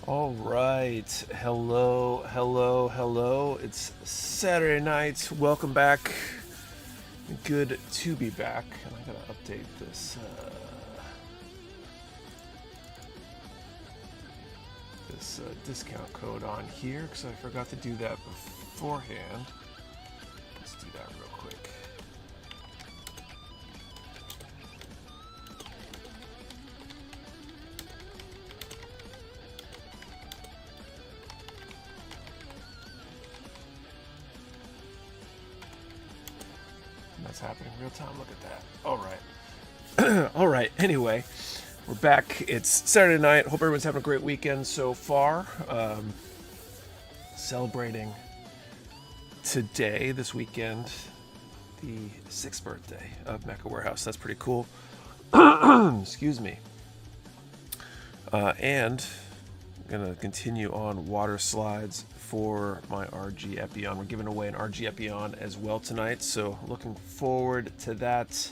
All right. Hello, hello, hello. It's Saturday night. Welcome back. Good to be back. And I gotta update this. Discount code on here because I forgot to do that beforehand. Let's do that real quick. That's happening real time. Look at that. All right. All right. Anyway, we're back. It's Saturday night. Hope everyone's having a great weekend so far. Celebrating today, this weekend, the 6th birthday of Mecha Warehouse. That's pretty cool. Excuse me. And I'm going to continue on water slides for my RG Epyon. We're giving away an RG Epyon as well tonight, so looking forward to that.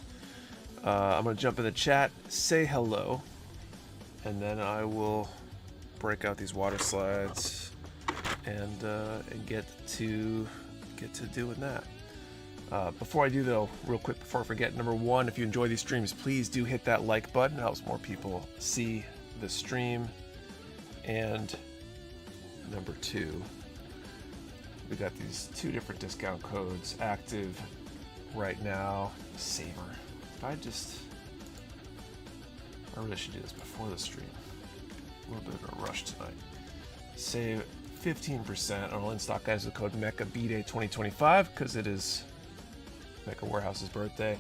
I'm going to jump in the chat, say hello, and then I will break out these water slides and get to doing that. Before I do though, real quick before I forget, number one, if you enjoy these streams, please do hit that like button. It helps more people see the stream. And number two, we got these two different discount codes active right now. Saver. I really should do this before the stream. A little bit of a rush tonight. Save 15% on all in-stock guys with the code Mecha B-Day 2025 because it is Mecha Warehouse's birthday,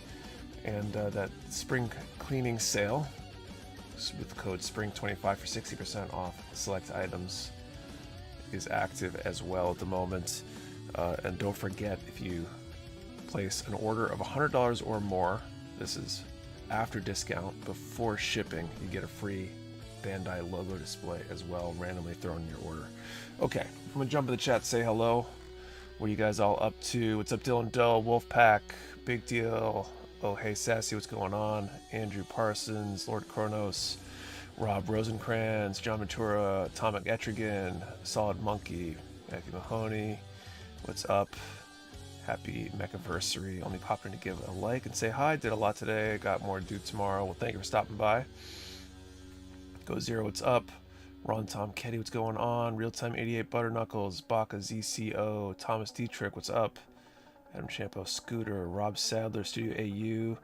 and that spring cleaning sale with the code SPRING25 for 60% off select items is active as well at the moment. And don't forget, if you place an order of $100 or more, this is after discount, before shipping, you get a free Bandai logo display as well, randomly thrown in your order. Okay, I'm gonna jump in the chat, say hello. What are you guys all up to? What's up, Dylan Doe, Wolfpack, Big Deal, oh hey Sassy, what's going on? Andrew Parsons, Lord Kronos, Rob Rosencrantz, John Ventura, Atomic Etrigan, Solid Monkey, Matthew Mahoney, what's up? Happy Mechaversary. Only popped in to give a like and say hi. Did a lot today. Got more to do tomorrow. Well, thank you for stopping by. Go Zero, what's up? Ron Tom Ketty, what's going on? Real Time 88 Butterknuckles, Baka ZCO, Thomas Dietrich, what's up? Adam Champo, Scooter, Rob Sadler, Studio AU,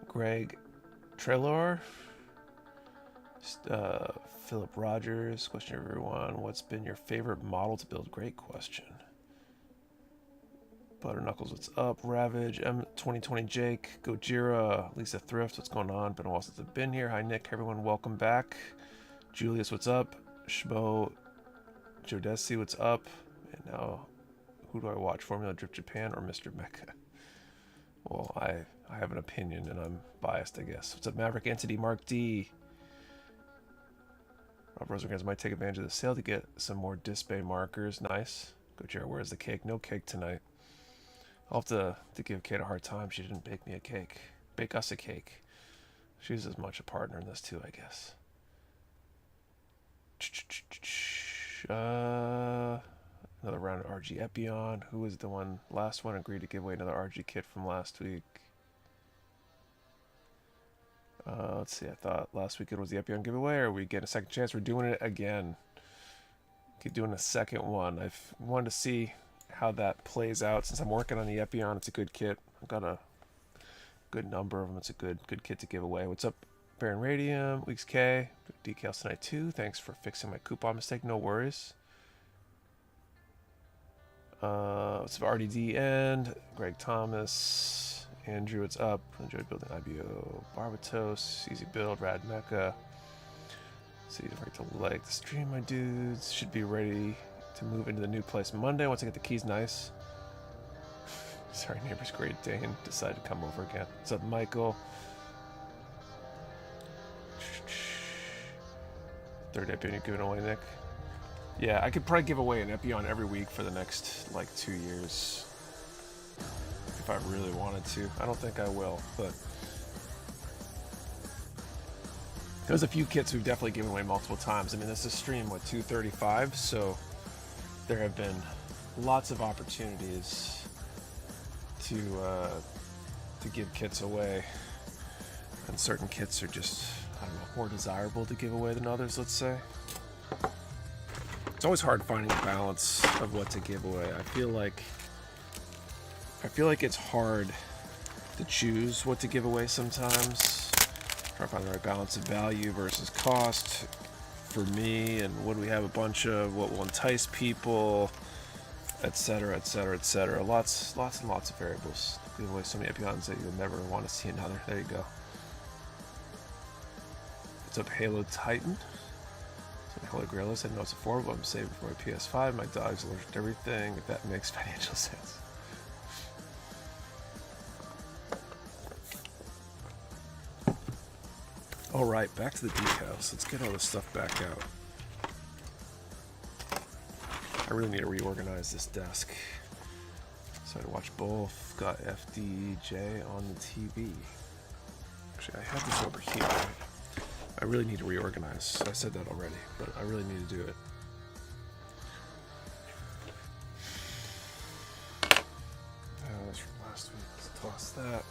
Greg Trelor, Philip Rogers, question everyone, what's been your favorite model to build? Great question. Butterknuckles, what's up? Ravage, M2020 Jake, Gojira, Lisa Thrift, what's going on? Been a while since I've been here. Hi Nick, everyone, welcome back. Julius, what's up? Shmo Jodesi, what's up? And now, who do I watch? Formula Drip Japan or Mr. Mecha? Well, I have an opinion and I'm biased, I guess. What's up, Maverick Entity, Mark D? Rob Rosencrantz might take advantage of the sale to get some more display markers. Nice. Gojira, where's the cake? No cake tonight. I'll have to give Kate a hard time. She didn't bake me a cake. Bake us a cake. She's as much a partner in this too, I guess. Another round of RG Epyon. Who was the one? Last one agreed to give away another RG kit from last week. Let's see. I thought last week it was the Epyon giveaway. Or are we getting a second chance? We're doing it again. Keep doing a second one. I've wanted to see how that plays out since I'm working on the Epyon. It's a good kit. I've got a good number of them. It's a good kit to give away. What's up, Baron Radium, Weeks K, decals tonight too. Thanks for fixing my coupon mistake. No worries. What's up, RDD and Greg Thomas, Andrew, what's up? Enjoyed building IBO, Barbatos, easy build, Rad Mecha. See if I get to like the stream, my dudes. Should be ready to move into the new place Monday once I get the keys. Nice. Sorry, neighbor's Great Dane decided to come over again. What's up, Michael? Third Epyon you're giving away, Nick? Yeah, I could probably give away an Epyon every week for the next, like, 2 years. If I really wanted to. I don't think I will, but There's a few kits we've definitely given away multiple times. I mean, this is stream, what, 235? So there have been lots of opportunities to give kits away. And certain kits are just, I don't know, more desirable to give away than others, let's say. It's always hard finding a balance of what to give away. I feel like it's hard to choose what to give away sometimes. Try to find the right balance of value versus cost for me, and what do we have a bunch of, what will entice people, etc., etc., etc. Lots and lots of variables. Give away so many Epyons that you'll never want to see another. There you go. What's up, Halo Titan? So Holy Grail is, I know it's affordable. I'm saving for my PS5. My dog's allergic to everything, if that makes financial sense. All right, back to the decals. Let's get all this stuff back out. I really need to reorganize this desk. So I watch both. Got FDJ on the TV. Actually, I have this over here. I really need to reorganize. I said that already, but I really need to do it. That's from last week. Let's toss that.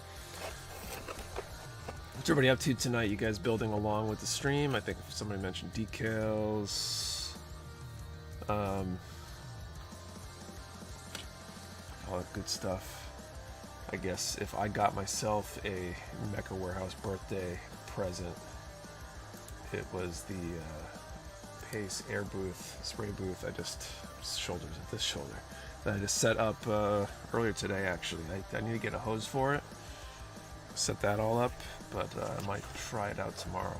What's everybody up to tonight? You guys building along with the stream? I think somebody mentioned decals. All that good stuff. I guess if I got myself a Mecha Warehouse birthday present, it was the Pace Air Booth, spray booth. Shoulders at this shoulder. That I just set up earlier today, actually. I need to get a hose for it. Set that all up, but I might try it out tomorrow.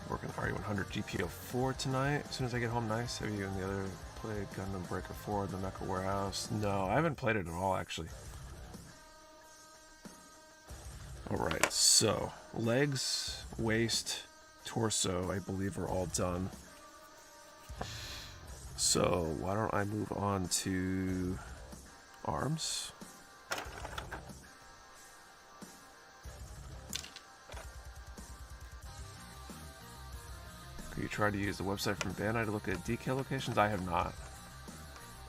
Working RE100 GPO4 tonight. As soon as I get home, nice. Have you and the other played Gundam Breaker 4, the Mecha Warehouse? No, I haven't played it at all, actually. Alright, so legs, waist, torso, I believe are all done. So why don't I move on to arms? You tried to use the website from Bandai to look at decal locations? I have not.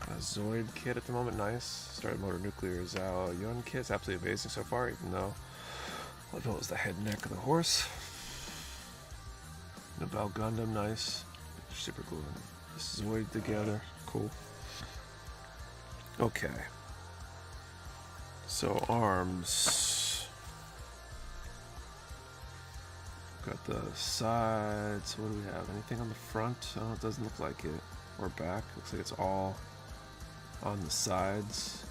A Zoid kit at the moment, nice. Started Motor Nuclear Zhao Yun kits, absolutely amazing so far, even though what was the head neck of the horse. Nobel Gundam, nice. Super cool. Zoid together, cool. Okay. So arms. Got the sides. What do we have? Anything on the front? Oh, it doesn't look like it. Or back. Looks like it's all on the sides.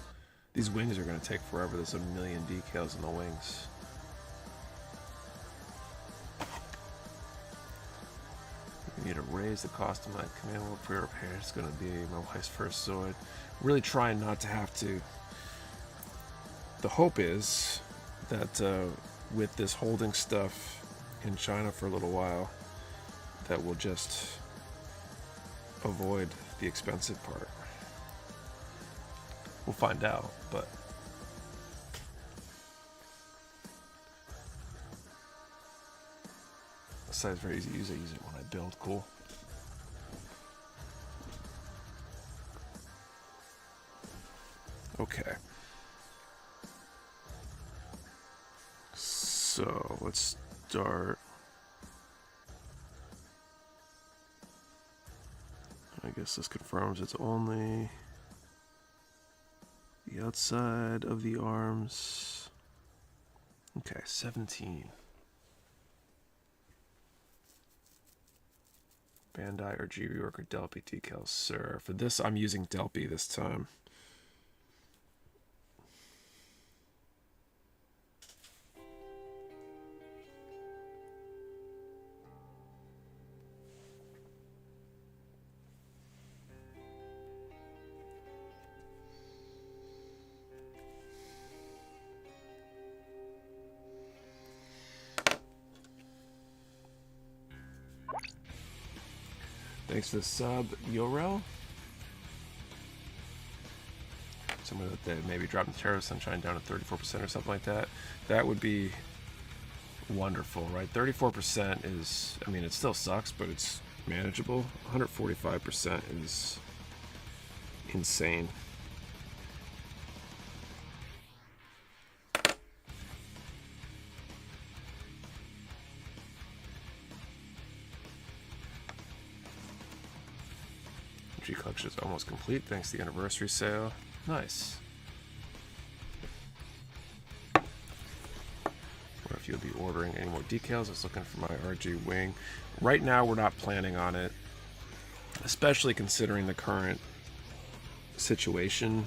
These wings are going to take forever. There's a million decals in the wings. We need to raise the cost of my command wheel pre-repair. It's going to be my wife's first Zoid. Really trying not to have to. The hope is that with this holding stuff in China for a little while, that will just avoid the expensive part. We'll find out, but the site's very easy to use. I use it when I build. Cool. Okay. So let's start. I guess this confirms it's only the outside of the arms. Okay, 17. Bandai RG rework or Delphi decals, sir. For this, I'm using Delphi this time. Thanks for the sub, Yorel. Someone that they maybe dropping Terror Sunshine down to 34% or something like that. That would be wonderful, right? 34% is, I mean, it still sucks, but it's manageable. 145% is insane. RG collection is almost complete thanks to the anniversary sale. Nice. Or if you'll be ordering any more decals, I was looking for my RG wing. Right now, we're not planning on it, especially considering the current situation.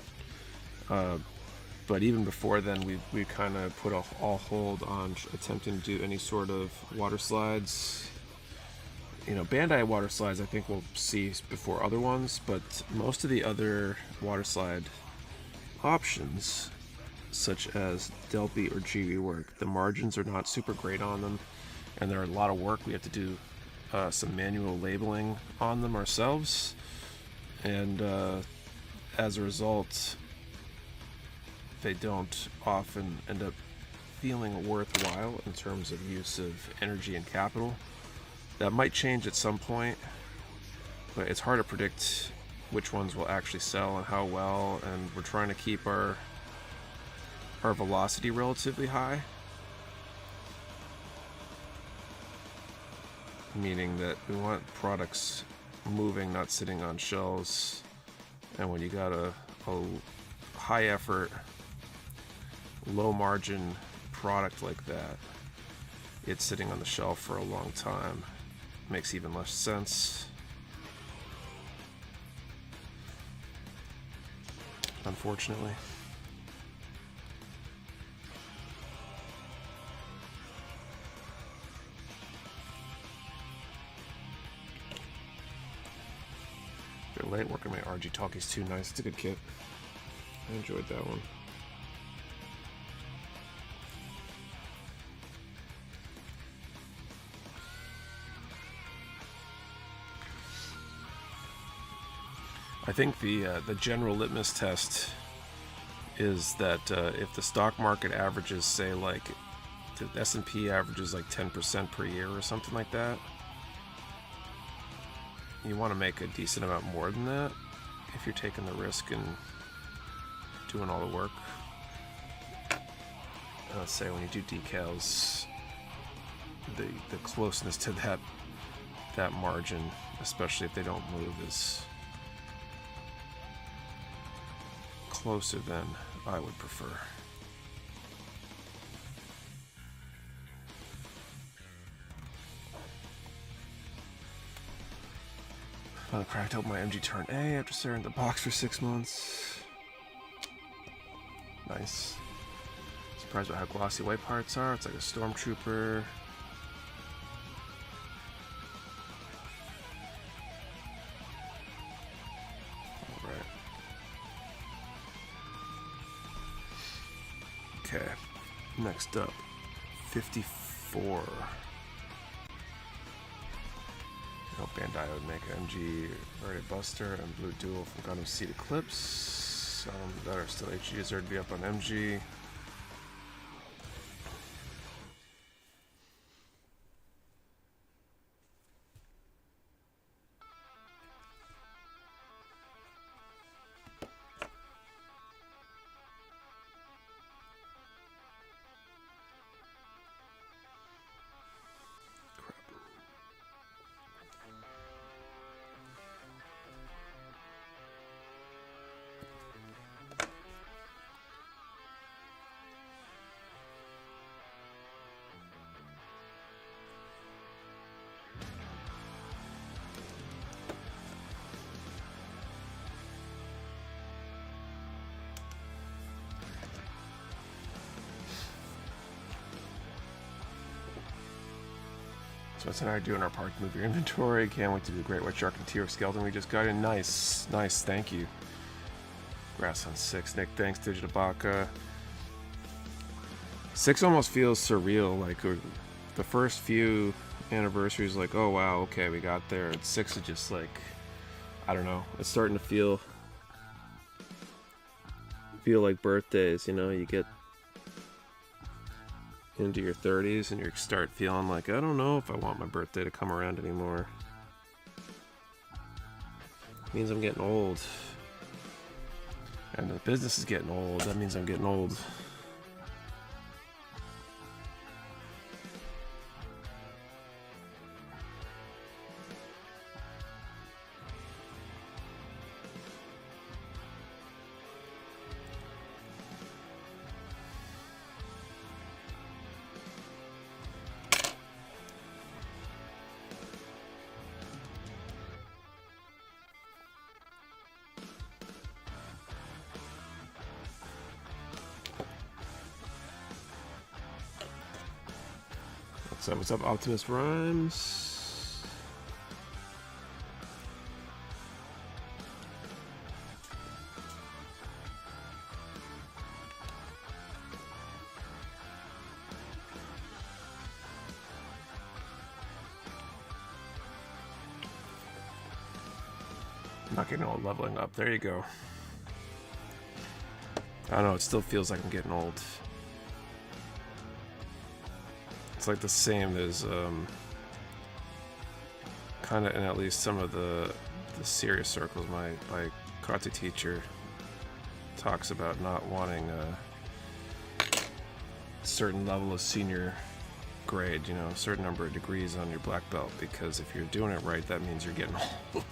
But even before then, we kind of put all hold on attempting to do any sort of water slides. You know, Bandai water slides I think we'll see before other ones, but most of the other water slide options, such as Delphi or GB work, the margins are not super great on them, and there are a lot of work. We have to do some manual labeling on them ourselves, and as a result, they don't often end up feeling worthwhile in terms of use of energy and capital. That might change at some point, but it's hard to predict which ones will actually sell and how well, and we're trying to keep our velocity relatively high, meaning that we want products moving, not sitting on shelves. And when you got a high effort, low margin product like that, it's sitting on the shelf for a long time. Makes even less sense, unfortunately. Bit late working my RG Talkies too. Nice. It's a good kit. I enjoyed that one. I think the general litmus test is that if the stock market averages, say, like the S&P averages like 10% per year or something like that, you want to make a decent amount more than that if you're taking the risk and doing all the work. Let's say when you do decals, the closeness to that margin, especially if they don't move, is closer than I would prefer. Finally cracked open my MG Turn A after staring at the box for 6 months. Nice. Surprised by how glossy white parts are. It's like a Stormtrooper. Alright. Okay. Next up, 54. Bandai would make MG Variant Buster and Blue Duel from Gundam Seed Eclipse. Some that are still HG deserve to be up on MG. So that's what I'm doing our park to move your inventory. Can't wait to do the Great White Shark and T-Rex Skeleton we just got in. Nice, nice, thank you. Grass on 6, Nick, thanks, Digitabaka. 6 almost feels surreal, like the first few anniversaries, like, oh wow, okay, we got there. And 6 is just like, I don't know, it's starting to feel like birthdays, you know, you get into your 30s and you start feeling like, I don't know if I want my birthday to come around anymore. It means I'm getting old. And the business is getting old. That means I'm getting old. So what's up, Optimus Rhymes? I'm not getting old, leveling up. There you go. I don't know, it still feels like I'm getting old. It's like the same as kind of in at least some of the serious circles. My karate teacher talks about not wanting a certain level of senior grade, you know, a certain number of degrees on your black belt, because if you're doing it right, that means you're getting old.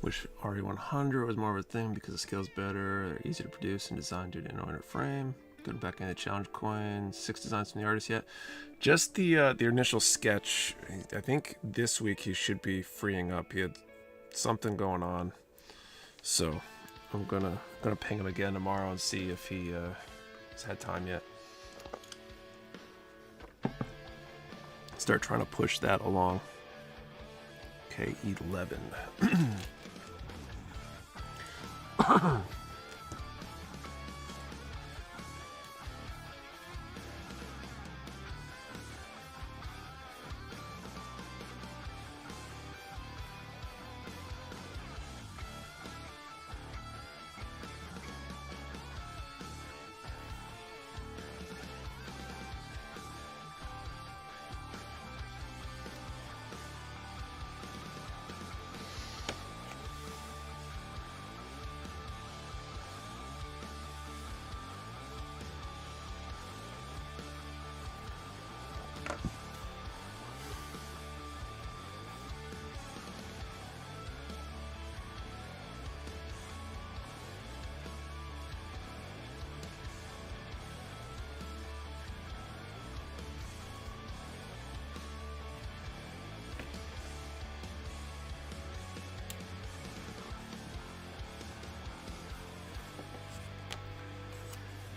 Wish RE100 was more of a thing because the scale's better, they're easy to produce and design due to an inner frame. Good back in the challenge coin. 6 designs from the artist yet. Just the initial sketch. I think this week he should be freeing up. He had something going on, so I'm gonna ping him again tomorrow and see if he has had time yet. Start trying to push that along. Okay, 11.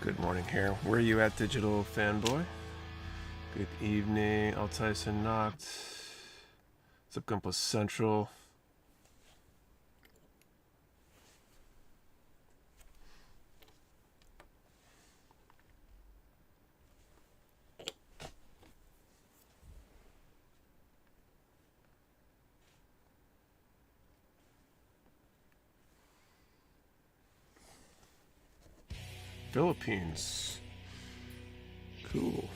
Good morning here. Where are you at, Digital Fanboy? Good evening, Al Tyson Knocked. What's up, Gumpus Central? Philippines. Cool.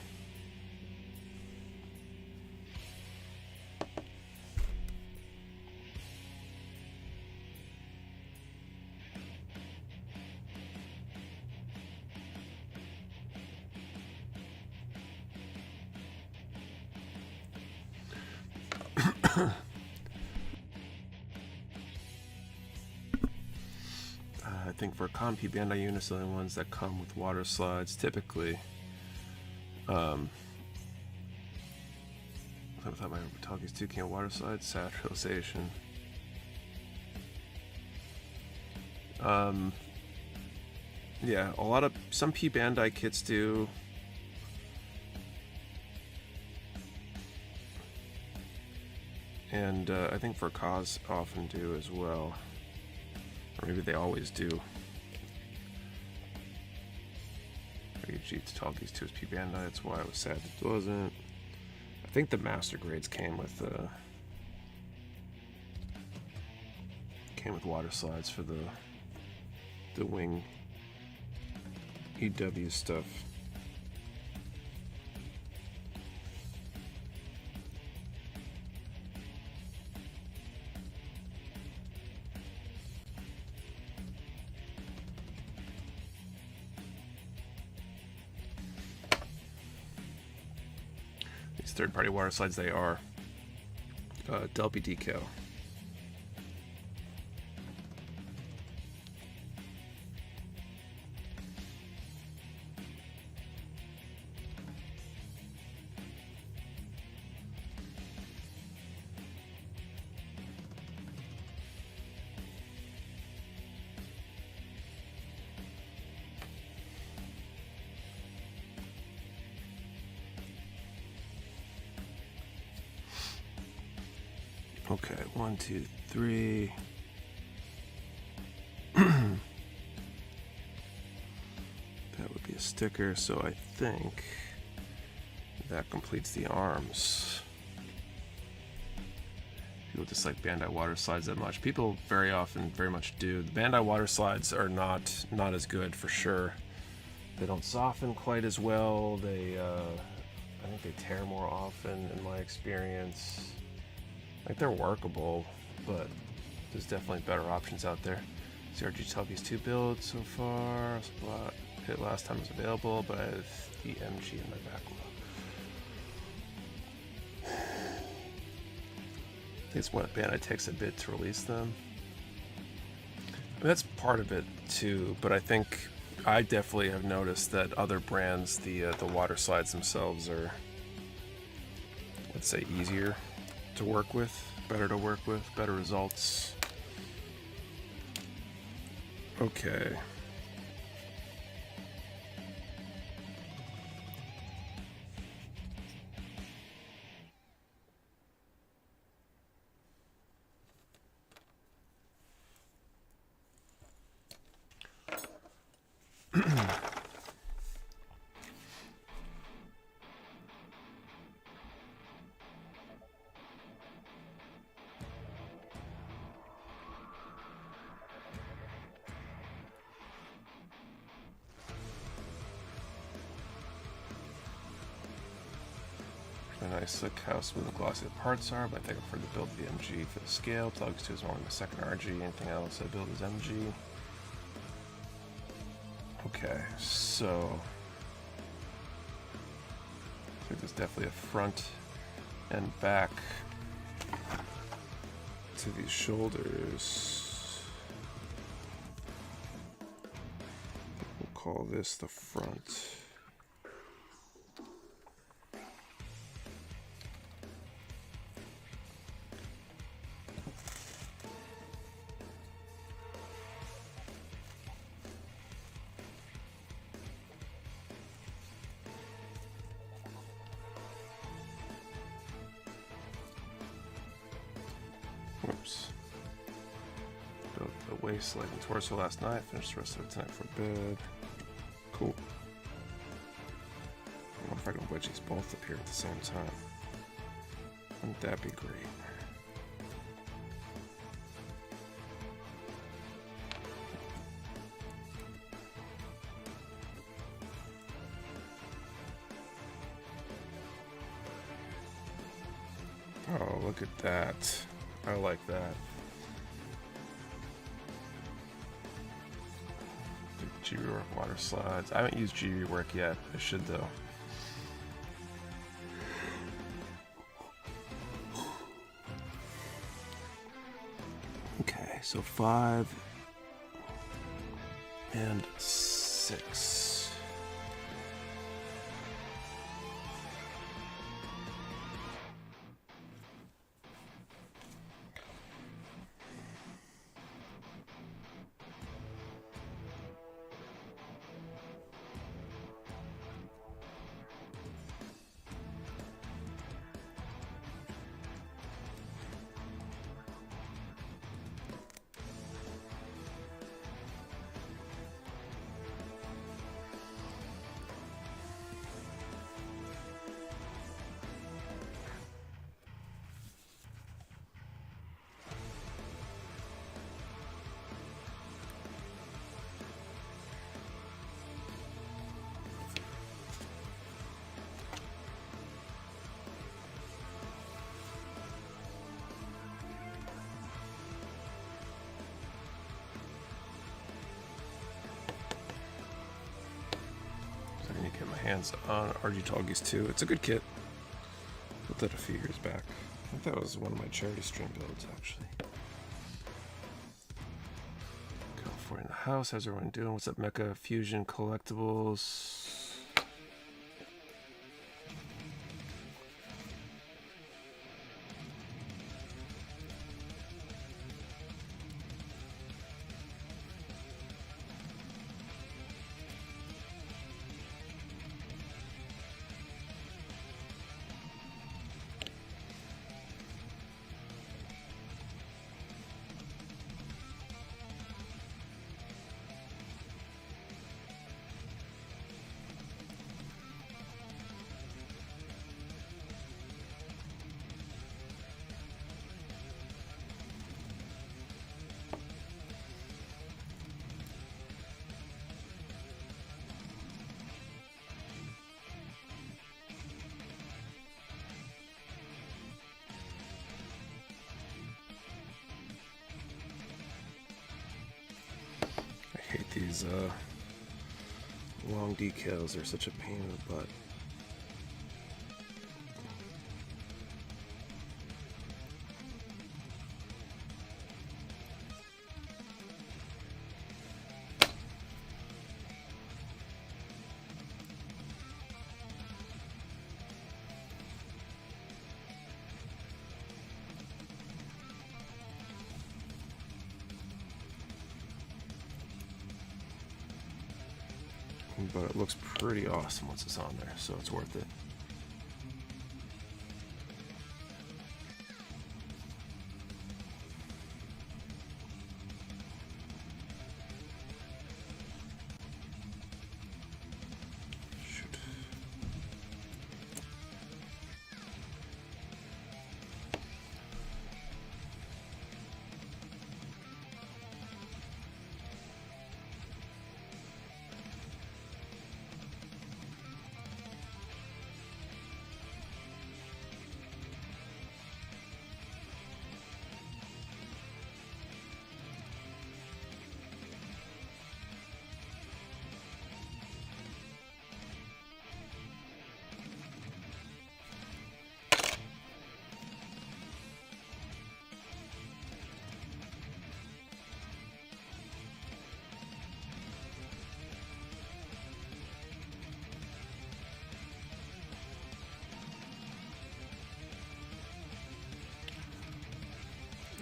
I think for Comp Bandai units are the ones that come with water slides typically. I thought my talkies too came water slides, sad realization. Yeah, some P Bandai kits do. And I think for Kaz often do as well. Or maybe they always do. RG Talkies 2 is P Bandai, that's why I was sad it wasn't. think the master grades came with water slides for the wing EW stuff. These third-party water slides, they are Delpy decal. Okay, 1, 2, 3. That would be a sticker, so I think that completes the arms. People dislike Bandai water slides that much. People very often very much do. The Bandai water slides are not as good for sure. They don't soften quite as well. They I think they tear more often in my experience. Like, they're workable, but there's definitely better options out there. CRG Telby's 2 builds so far. Hit last time was available, but I have the MG in my backlog. I think it's what Bandai takes a bit to release them. I mean, that's part of it too, but I think I definitely have noticed that other brands, the water slides themselves are, let's say, easier to work with, better to work with, better results. Okay. Nice slick how smooth and glossy the parts are, but I think I prefer to build the MG for the scale. Plugs 2 is more like the second RG. Anything else I build is MG. Okay, so I think there's definitely a front and back to these shoulders. We'll call this the front. Whoops. Built the waist, leg, and torso last night. Finished the rest of it tonight for bed. Cool. I wonder if I can wedge these both up here at the same time. Wouldn't that be great? Oh, look at that. I like that. G Rework water slides. I haven't used G Rework yet. I should though. Okay, so 5 and 6. hands on RG Talgies too. It's a good kit. Built that a few years back. I think that was one of my charity stream builds actually. California in the house. How's everyone doing? What's up, Mecha Fusion Collectibles? These long decals are such a pain in the butt. But it looks pretty awesome once it's on there, so it's worth it. Shoot.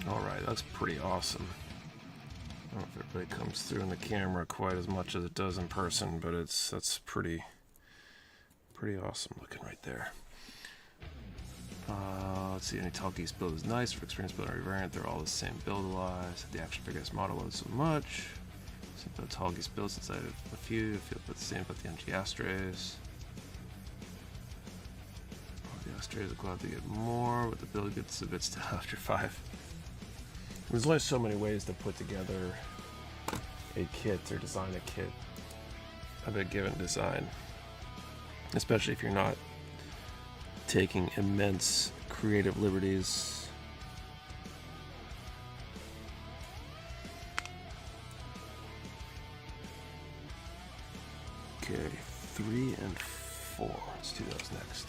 Alright, that's pretty awesome. I don't know if it really comes through in the camera quite as much as it does in person, but that's pretty awesome looking right there. Let's see, any Talkies build is nice. For experience build every variant, they're all the same build-wise. The action figure model loads so much. Simple Talkies builds inside of a few. I feel about the same about the MG Astros. The Astros are glad to get more, but the build gets a bit still after 5. There's only so many ways to put together a kit or design a kit of a given design, especially if you're not taking immense creative liberties. Okay, 3 and 4. Let's do those next.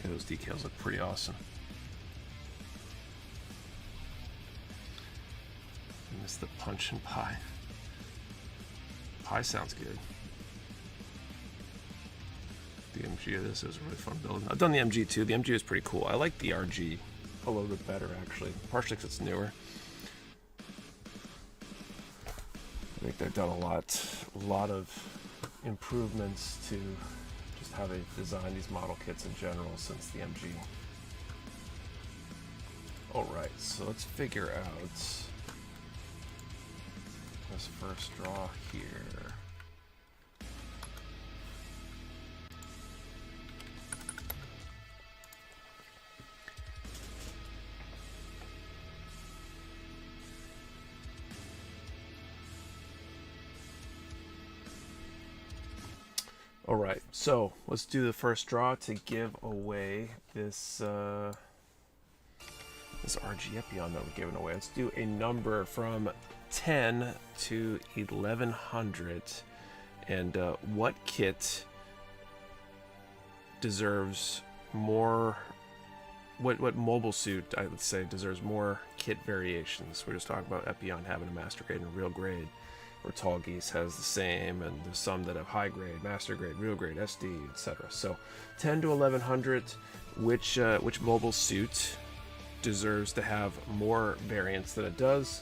those decals look pretty awesome. I miss the punch and pie. Pie sounds good. The MG of this is really fun building. I've done the MG too. The MG is pretty cool. I like the RG a little bit better actually, partially because it's newer. I think they've done a lot of improvements to just how they've designed these model kits in general since the MG. Alright, so let's figure out this first draw here. All right, so let's do the first draw to give away this this RG Epyon that we're giving away. Let's do a number from 10 to 1100, and what kit deserves more? What mobile suit, I would say, deserves more kit variations? We're just talking about Epyon having a master grade and a real grade, where Tall Geese has the same, and there's some that have high grade, master grade, real grade, SD, etc. So 10 to 1100, which mobile suit deserves to have more variants than it does?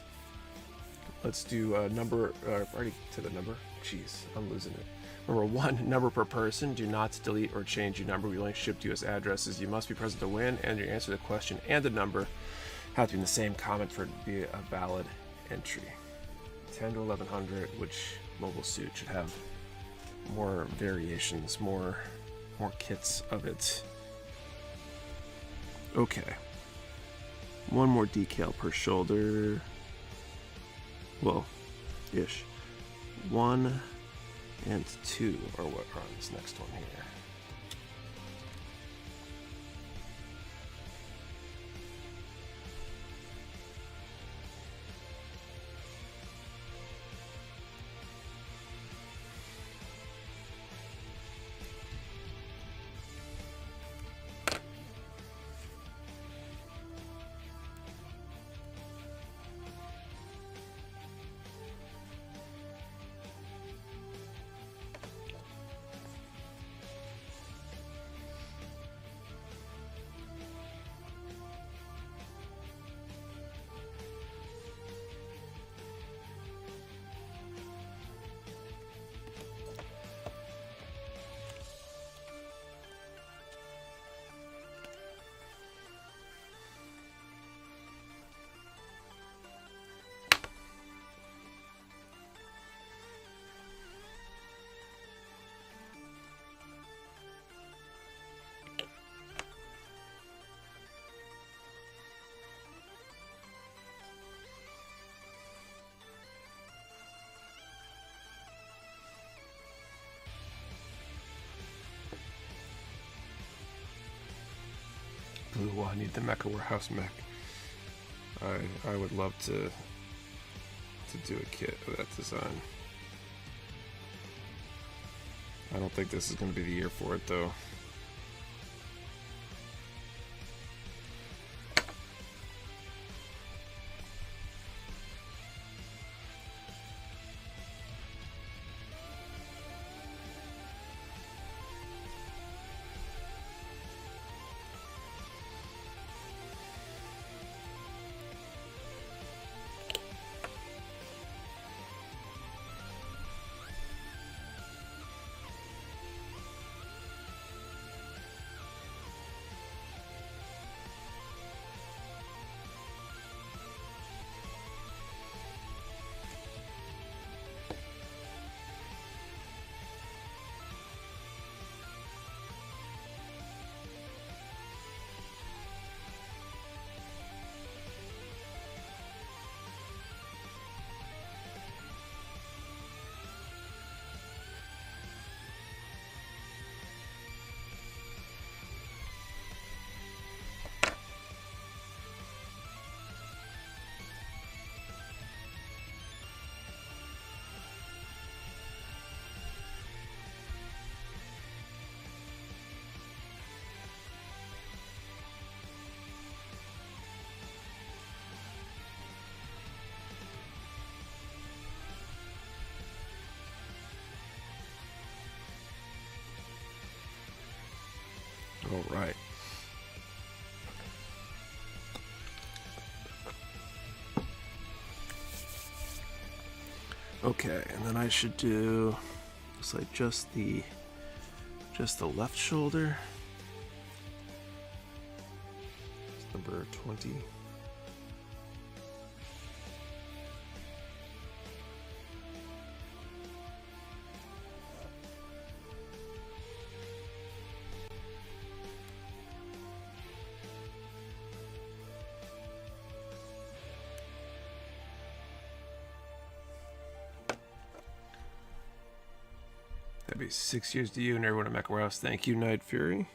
Let's do a number. Already to the number. Jeez, I'm losing it. Number 1, number per person. Do not delete or change your number. We only ship to U.S. addresses. You must be present to win, and your answer to the question and the number have to be in the same comment for it to be a valid entry. 10 to 1100, which mobile suit should have more variations, more kits of it? Okay. One more decal per shoulder. Well, ish. 1 and 2 are what are on this next one here. Ooh, I need the Mecha Warehouse mech. I would love to do a kit of that design. I don't think this is going to be the year for it though. All right. Okay, and then I should do, looks like just the left shoulder. It's number 20. That'd be 6 years to you and everyone at Mecha Warehouse. Thank you, Night Fury.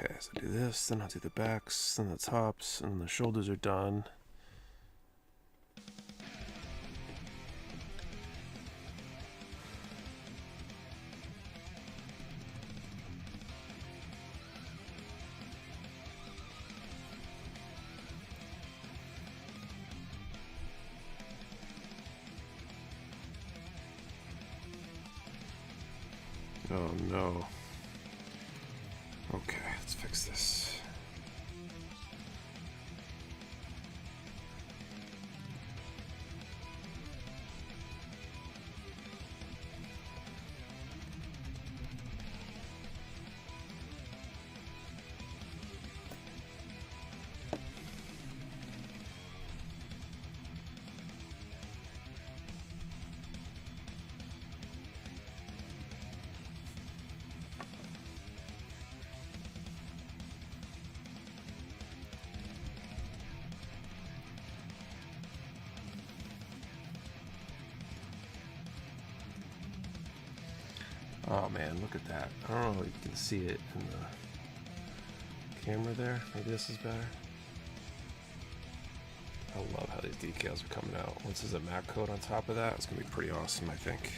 Okay, so do this, then I'll do the backs, then the tops, and the shoulders are done. Oh no. Okay, let's fix this. Oh man, look at that. I don't know if you can see it in the camera there. Maybe this is better. I love how these decals are coming out. Once there's a matte coat on top of that, it's going to be pretty awesome, I think.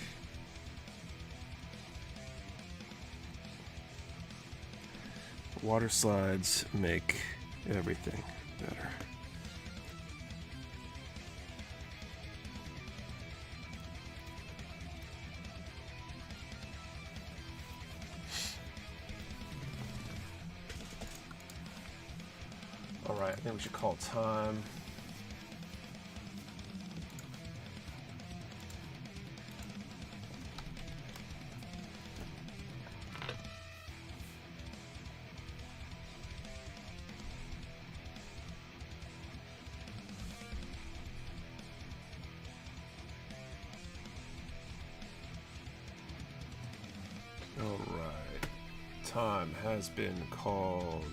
Water slides make everything better. Alright, I think we should call time. Alright, time has been called.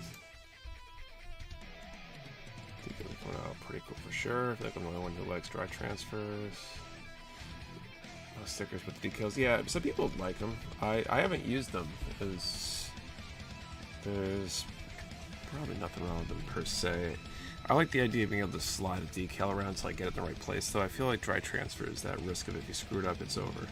Pretty cool for sure. I feel like I'm the only one who likes dry transfers. No stickers with decals. Yeah, some people like them. I haven't used them because there's probably nothing wrong with them per se. I like the idea of being able to slide a decal around until I get it in the right place, though I feel like dry transfers, that risk of if you screw it up, it's over.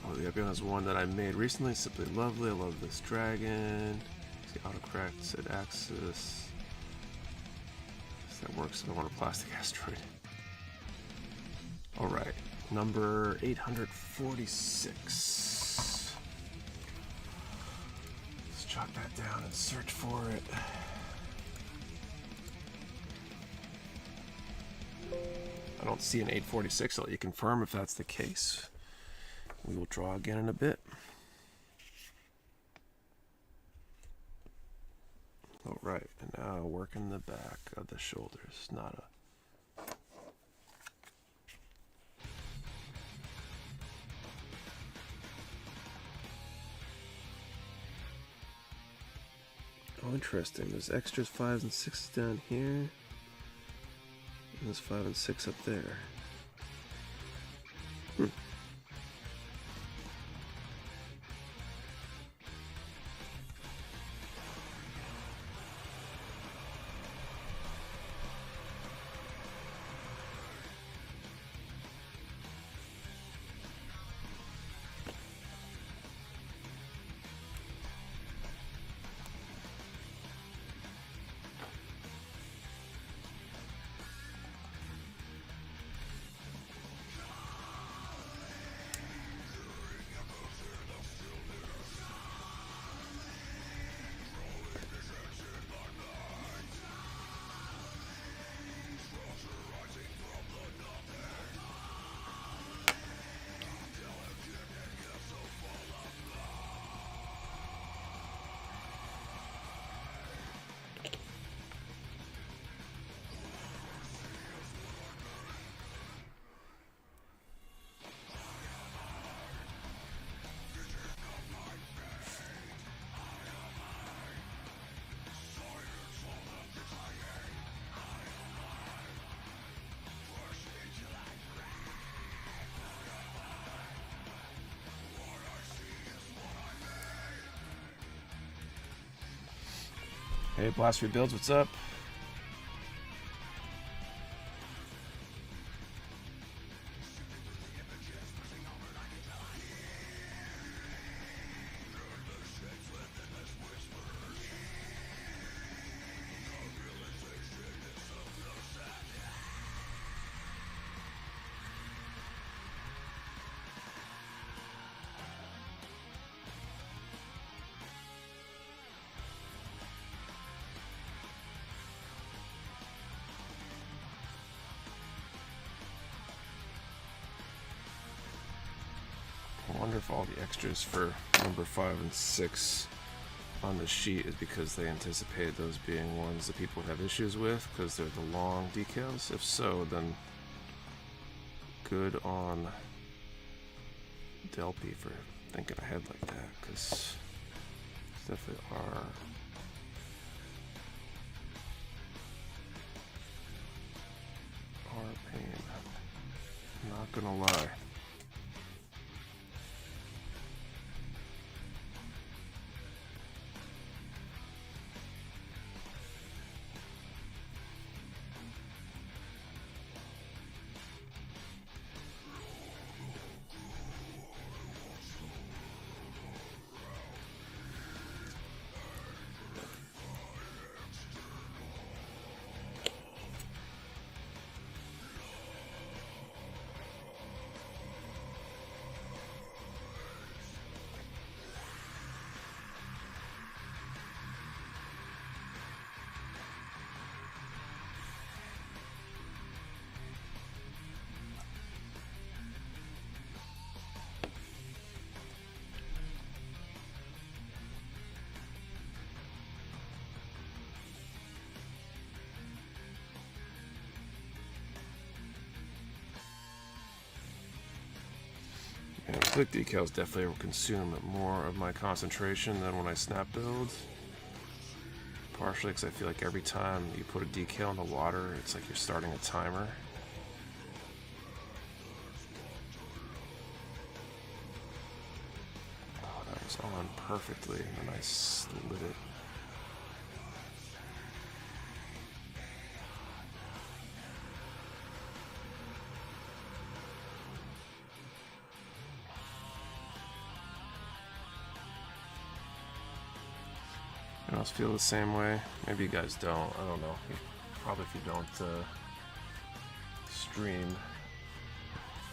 Oh, the Epyon is one that I made recently. Simply lovely. I love this dragon. Autocorrect said axis. That works. I don't want a plastic asteroid. All right, number 846. Let's jot that down and search for it. I don't see an 846. I'll let you confirm if that's the case. We will draw again in a bit. All right, and now working the back of the shoulders, not a... Oh, interesting. There's extras 5s and 6s down here. And there's 5 and 6 up there. Hey, Blast Rebuilds, what's up? I wonder if all the extras for number 5 and 6 on the sheet is because they anticipated those being ones that people would have issues with because they're the long decals. If so, then good on Delpy for thinking ahead like that, because definitely are pain. Not gonna lie. Yeah, click decals definitely will consume more of my concentration than when I snap build. Partially because I feel like every time you put a decal in the water, it's like you're starting a timer. Oh, that was on perfectly, and I slid it. You else feel the same way? Maybe you guys don't. I don't know. Probably if you don't stream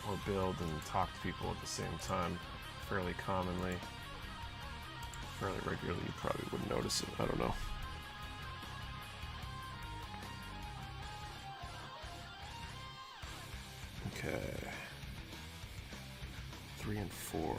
or build and talk to people at the same time fairly commonly, fairly regularly, you probably wouldn't notice it. I don't know. Okay. 3 and 4.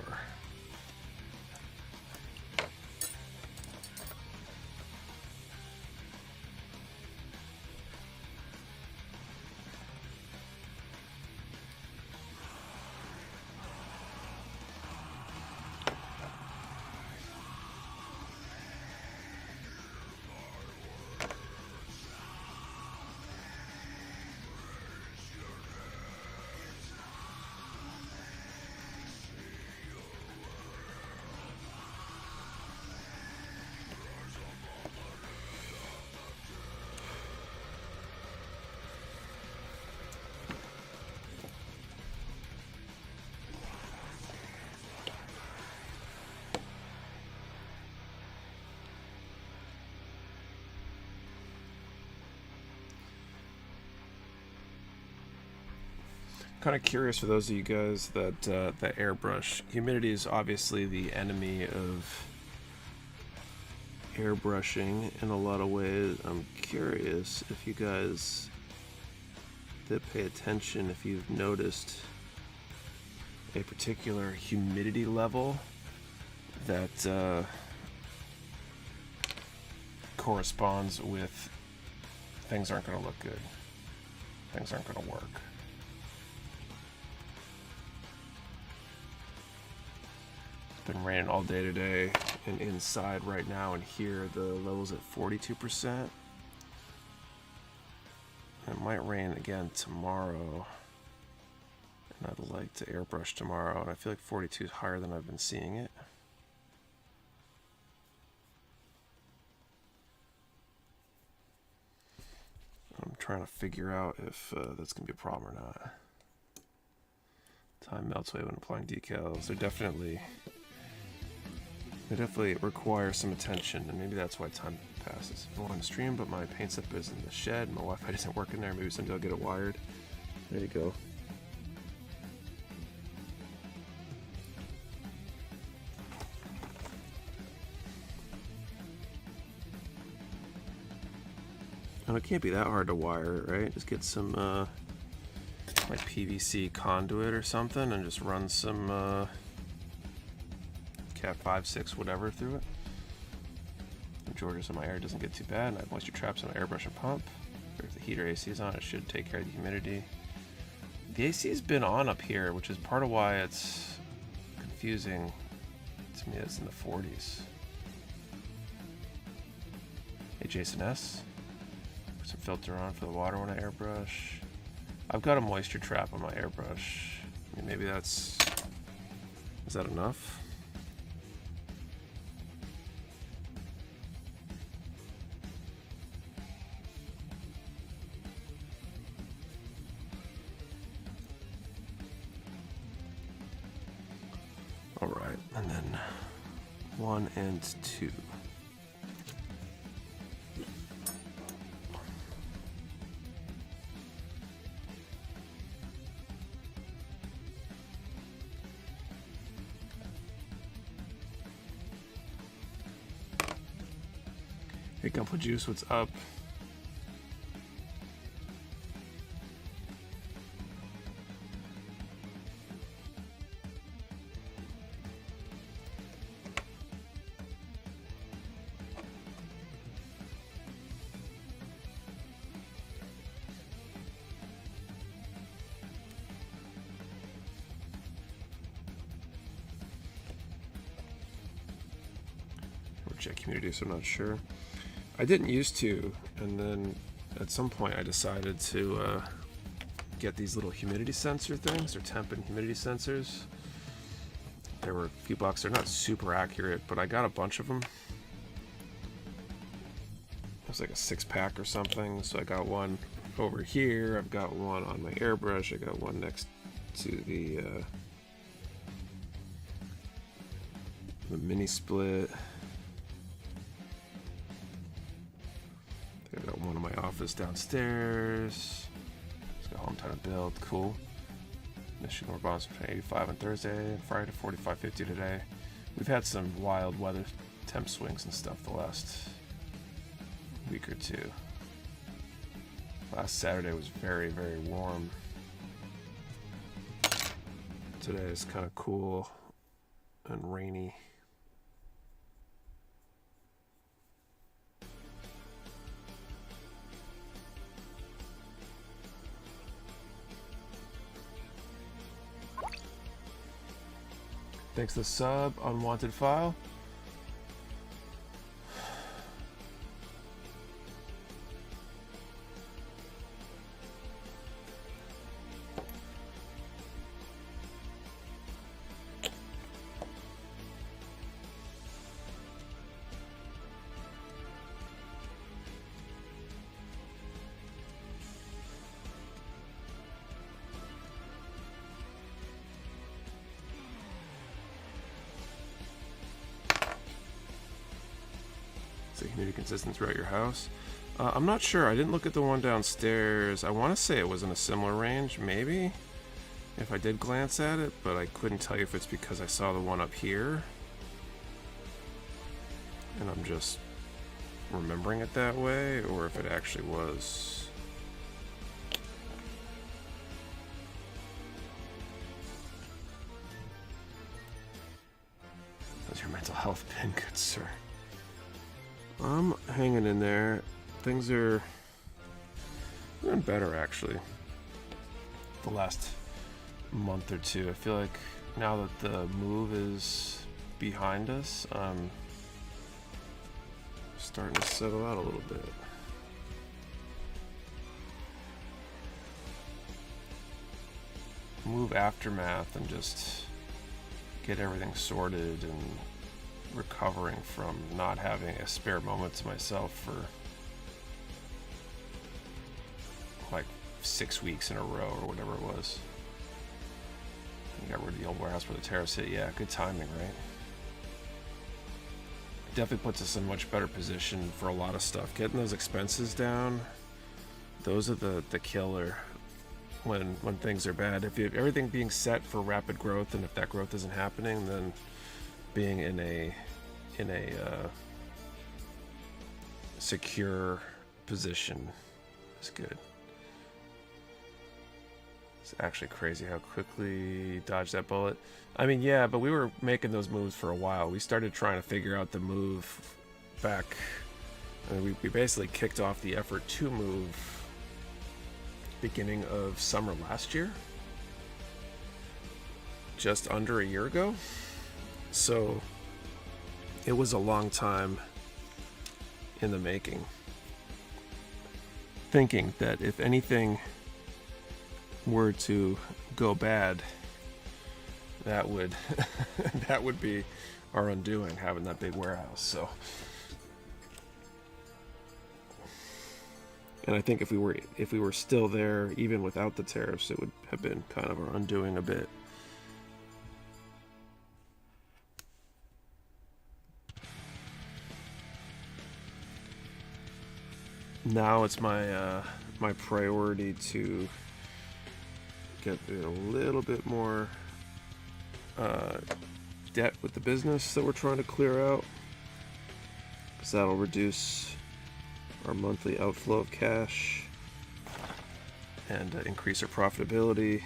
Kind of curious for those of you guys that that airbrush. Humidity is obviously the enemy of airbrushing in a lot of ways. I'm curious if you guys that pay attention, if you've noticed a particular humidity level that corresponds with things aren't going to look good. Things aren't going to work. Been raining all day today, and inside right now, and here the level's at 42%. It might rain again tomorrow, and I'd like to airbrush tomorrow, and I feel like 42 is higher than I've been seeing it. trying to figure out if that's going to be a problem or not. Time melts away when applying decals. They definitely require some attention, and maybe that's why time passes. I want to stream, but my paint step is in the shed. My Wi-Fi doesn't work in there. Maybe someday I'll get it wired. There you go. And it can't be that hard to wire, right? Just get some like PVC conduit or something and just run some Cat 5, 6, whatever through it. Georgia, so my air doesn't get too bad, and I have moisture traps on my airbrush and pump. If the heater AC is on, it should take care of the humidity. The AC has been on up here, which is part of why it's confusing to me. It's in the 40s. Hey, Jason S. Put some filter on for the water when I airbrush. I've got a moisture trap on my airbrush. I mean, maybe that's... Is that enough? All right, and then 1 and 2. Hey, Gumpo Juice, what's up? Check humidity, so I'm not sure. I didn't used to, and then at some point I decided to get these little humidity sensor things, or temp and humidity sensors. There were a few bucks. They're not super accurate, but I got a bunch of them. It was like a 6-pack or something, so I got one over here. I've got one on my airbrush. I got one next to the mini split. I got one in my office downstairs. It's got home time to build. Cool. Michigan bonds between 85 on Thursday and Friday to 45, 50 today. We've had some wild weather temp swings and stuff the last week or two. Last Saturday was very, very warm. Today is kind of cool and rainy. Thanks to the sub, unwanted file. Humidity consistent throughout your house. I'm not sure. I didn't look at the one downstairs. I want to say it was in a similar range, maybe, if I did glance at it, but I couldn't tell you if it's because I saw the one up here and I'm just remembering it that way, or if it actually was. How's your mental health been, good sir? I'm hanging in there. Things are doing better, actually. The last month or two, I feel like now that the move is behind us, I'm starting to settle out a little bit. Move aftermath and just get everything sorted and recovering from not having a spare moment to myself for 6 weeks in a row or whatever it was. We got rid of the old warehouse where the tariffs hit. Yeah, good timing, right? Definitely puts us in a much better position for a lot of stuff. Getting those expenses down, those are the killer when things are bad. If you have everything being set for rapid growth, and if that growth isn't happening, then being in a secure position is good. It's actually crazy how quickly dodged that bullet. I mean, yeah, but we were making those moves for a while. We started trying to figure out the move back. I mean, we basically kicked off the effort to move beginning of summer last year, just under a year ago. So it was a long time in the making, thinking that if anything were to go bad, that would that would be our undoing, having that big warehouse. So, and I think if we were still there even without the tariffs, it would have been kind of our undoing a bit. Now it's my my priority to get a little bit more debt with the business that we're trying to clear out, because that'll reduce our monthly outflow of cash and increase our profitability.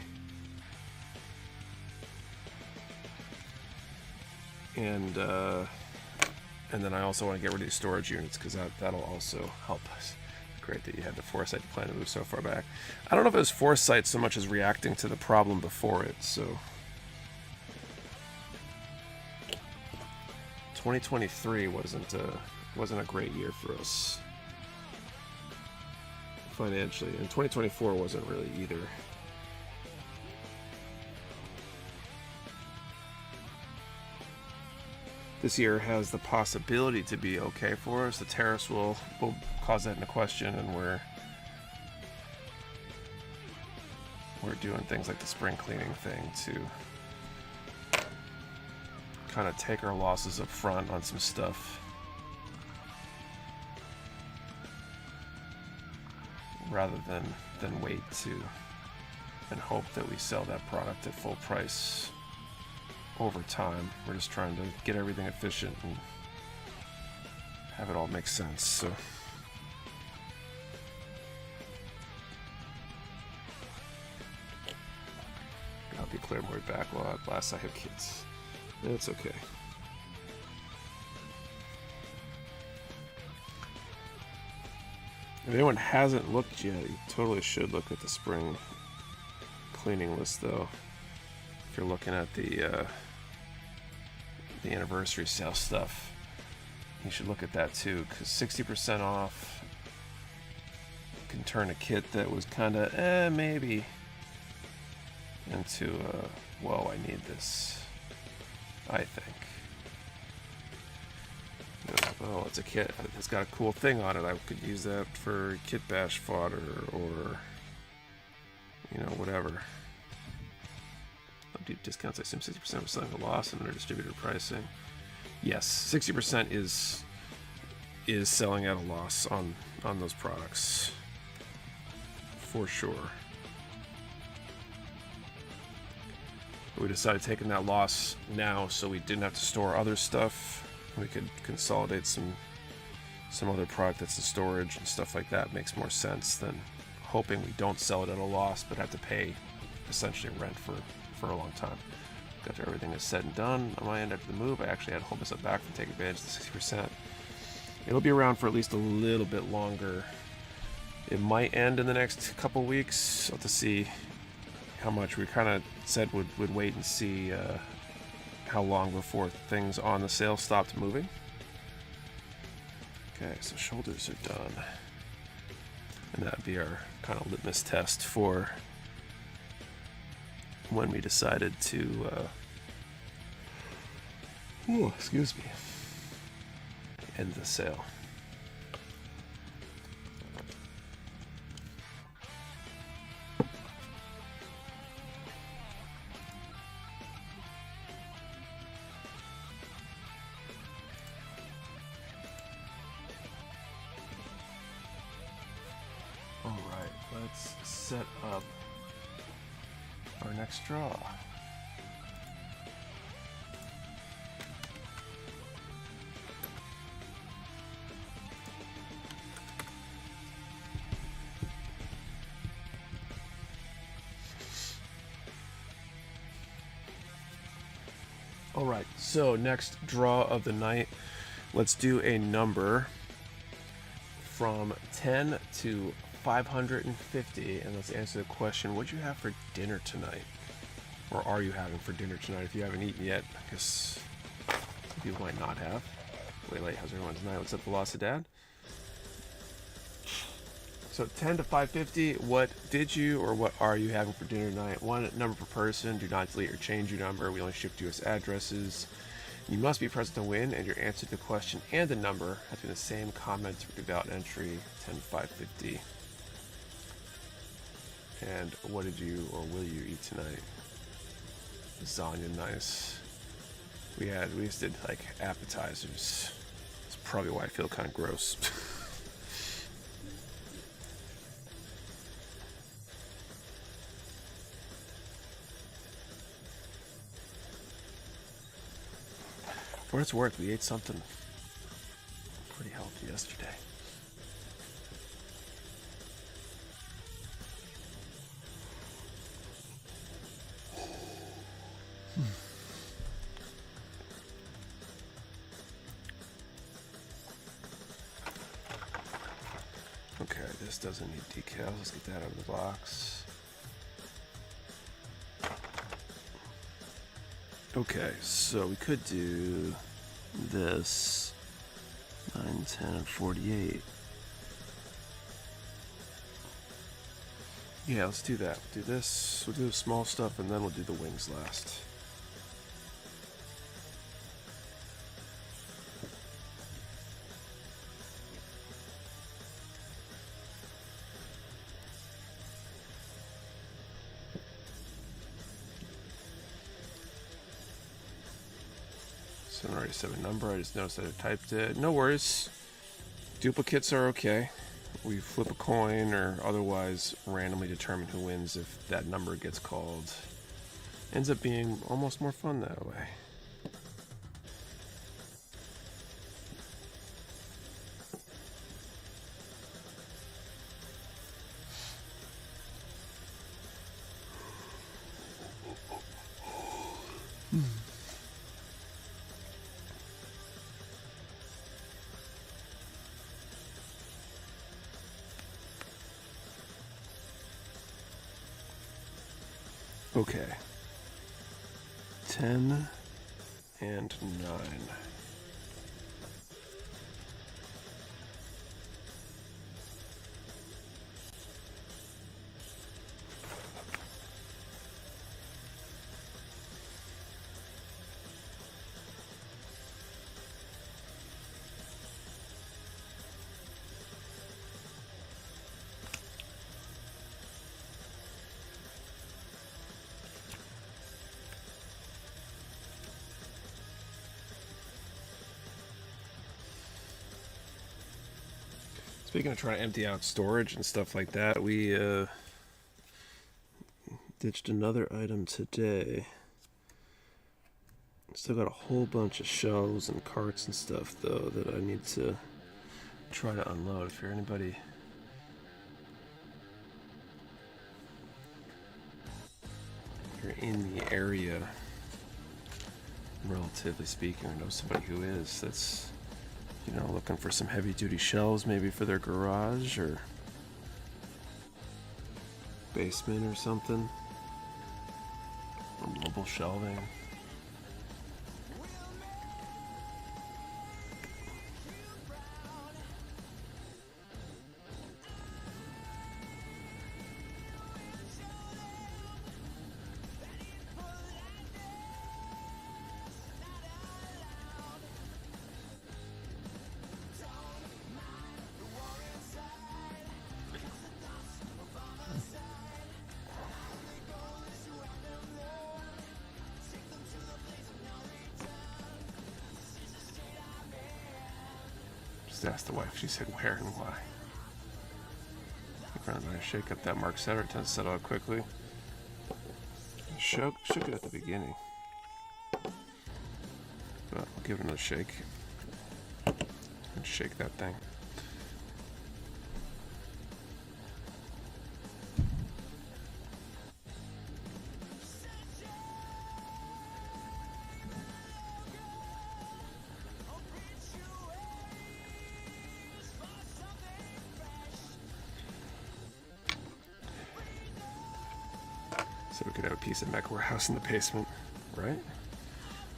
And then I also want to get rid of these storage units, because that'll also help us. Great that you had the foresight to plan to move so far back. I don't know if it was foresight so much as reacting to the problem before it. So 2023 wasn't a great year for us financially, and 2024 wasn't really either. This year has the possibility to be okay for us. The tariffs will cause that into question, and we're doing things like the spring cleaning thing to kind of take our losses up front on some stuff, rather than wait to and hope that we sell that product at full price over time. We're just trying to get everything efficient and have it all make sense. So I'll be clear more backlog. Last I have kids. It's okay. If anyone hasn't looked yet, you totally should look at the spring cleaning list, though. If you're looking at the anniversary sale stuff, you should look at that too, because 60% off can turn a kit that was kind of maybe into whoa, I need this, I think. Oh, it's a kit. It's got a cool thing on it. I could use that for kit bash fodder, or whatever. Deep discounts. I assume 60% was selling a loss and under distributor pricing. Yes, 60% is selling at a loss on those products for sure. But we decided taking that loss now so we didn't have to store other stuff. We could consolidate some other product that's in storage and stuff like that. Makes more sense than hoping we don't sell it at a loss but have to pay essentially rent for a long time. After everything is said and done on my end after the move, I actually had to hold myself back from taking advantage of the 60%. It'll be around for at least a little bit longer. It might end in the next couple weeks. So to see how much. We kind of said we'd wait and see how long before things on the sale stopped moving. Okay, so shoulders are done. And that'd be our kind of litmus test for when we decided to excuse me, end the sale. let's set up our next draw. All right, so next draw of the night, let's do a number from 10 to 550, and let's answer the question, what'd you have for dinner tonight? Or are you having for dinner tonight if you haven't eaten yet? I guess people might not have. Way late, how's everyone tonight? What's up, Velocidad? So 10 to 550, what did you or what are you having for dinner tonight? One number per person. Do not delete or change your number. We only ship US addresses. You must be present to win, and your answer to the question and the number have to be the same comment for devout entry, 10 to 550. And what did you or will you eat tonight? Lasagna, nice. We just did like appetizers. That's probably why I feel kind of gross. For what it's worth, we ate something pretty healthy yesterday. Okay, this doesn't need decals. Let's get that out of the box. Okay, so we could do this 9, 10, and 48. Yeah, let's do that. We'll do this, we'll do the small stuff, and then we'll do the wings last. So I already set a number, I just noticed that I typed it. No worries. Duplicates are okay. We flip a coin or otherwise randomly determine who wins if that number gets called. Ends up being almost more fun that way. Okay. 10 and 9. Speaking of trying to empty out storage and stuff like that, we ditched another item today. Still got a whole bunch of shelves and carts and stuff though that I need to try to unload. If you're anybody in the area, relatively speaking, or know somebody who is, that's, you know, looking for some heavy duty shelves maybe for their garage or basement or something, or mobile shelving. Just asked the wife, she said where and why. different. When I shake up that mark setter, it tends to settle out quickly. Shook it at the beginning. But I'll give it another shake. And shake that thing. So we could have a piece of Mecha Warehouse in the basement, right?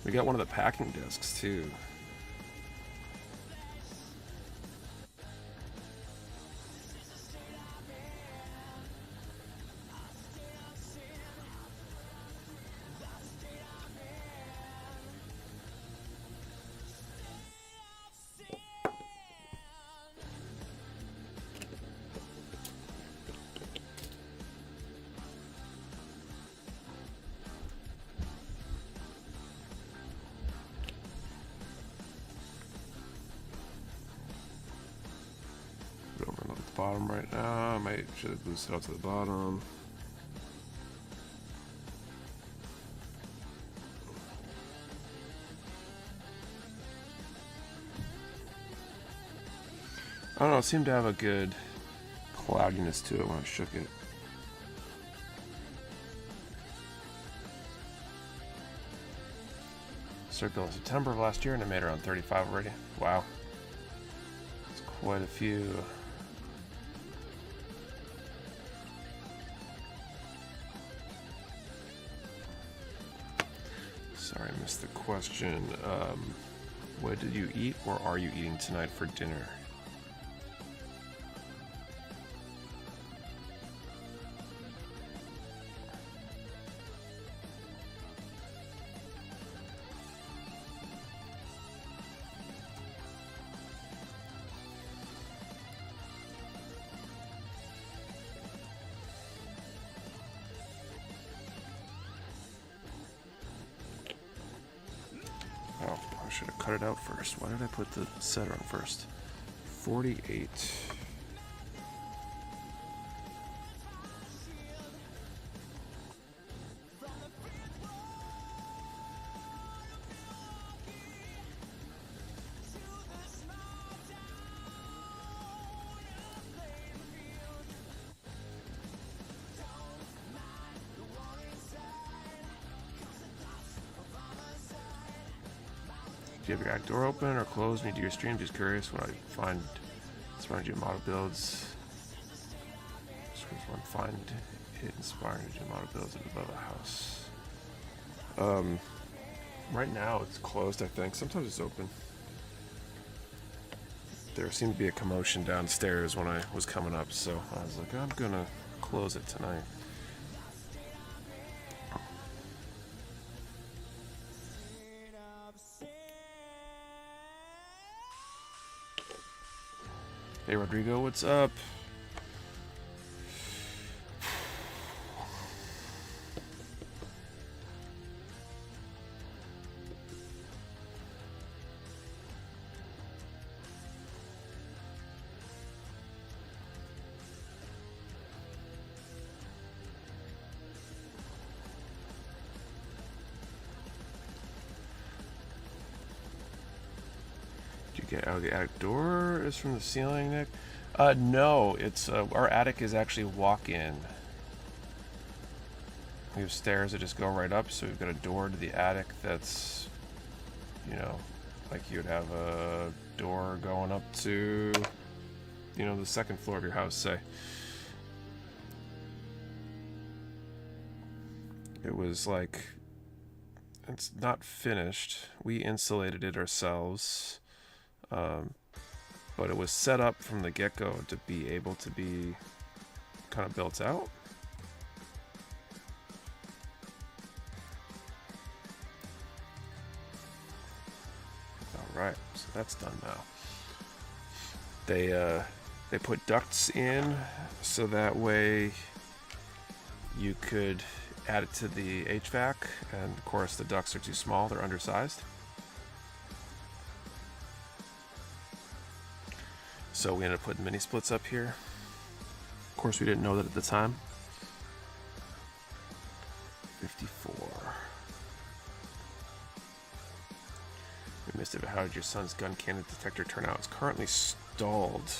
We got one of the packing desks too. Bottom right now. I might should have boosted out to the bottom. I don't know, it seemed to have a good cloudiness to it when I shook it. Circle in September of last year and I made around 35 already. Wow. That's quite a few. Sorry, I missed the question. What did you eat or are you eating tonight for dinner? I should have cut it out first. Why did I put the setter on first? 48. Do you have your act door open or closed when you do your stream? Just curious when I find inspiring to do model builds. Just want to find it inspiring to do model builds above a house. Right now it's closed, I think. Sometimes it's open. There seemed to be a commotion downstairs when I was coming up, so I was like, I'm gonna close it tonight. Hey Rodrigo, what's up? Get out of the attic door is from the ceiling, Nick. No, it's our attic is actually walk-in. We have stairs that just go right up, so we've got a door to the attic that's, you know, like you'd have a door going up to, you know, the second floor of your house, say. It was like, it's not finished. We insulated it ourselves. But it was set up from the get-go to be able to be kind of built out. Alright, so that's done now. They put ducts in so that way you could add it to the HVAC, and of course the ducts are too small, they're undersized. So we ended up putting mini splits up here. course, we didn't know that at the time. 54. We missed it, but how did your son's gun cannon detector turn out? It's currently stalled.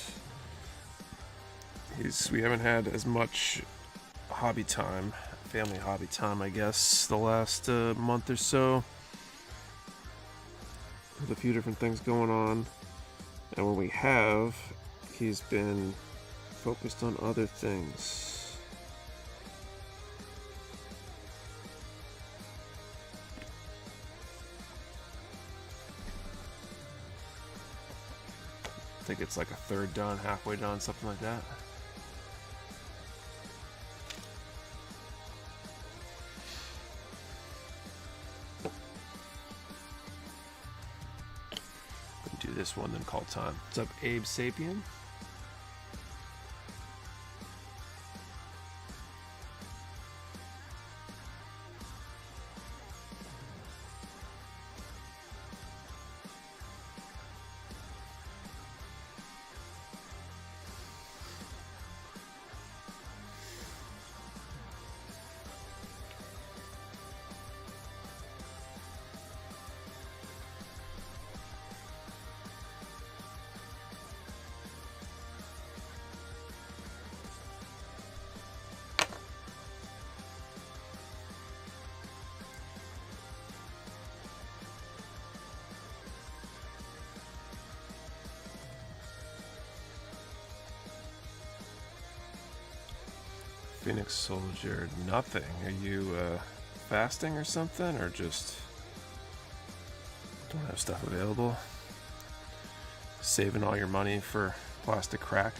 We haven't had as much hobby time, family hobby time, I guess, the last month or so. With a few different things going on. And when we have, he's been focused on other things. I think it's like a third done, halfway done, something like that. Do this one, then call time. What's up, Abe Sapien? Phoenix Soldier, nothing. Are you fasting or something, or just don't have stuff available? Saving all your money for plastic crack?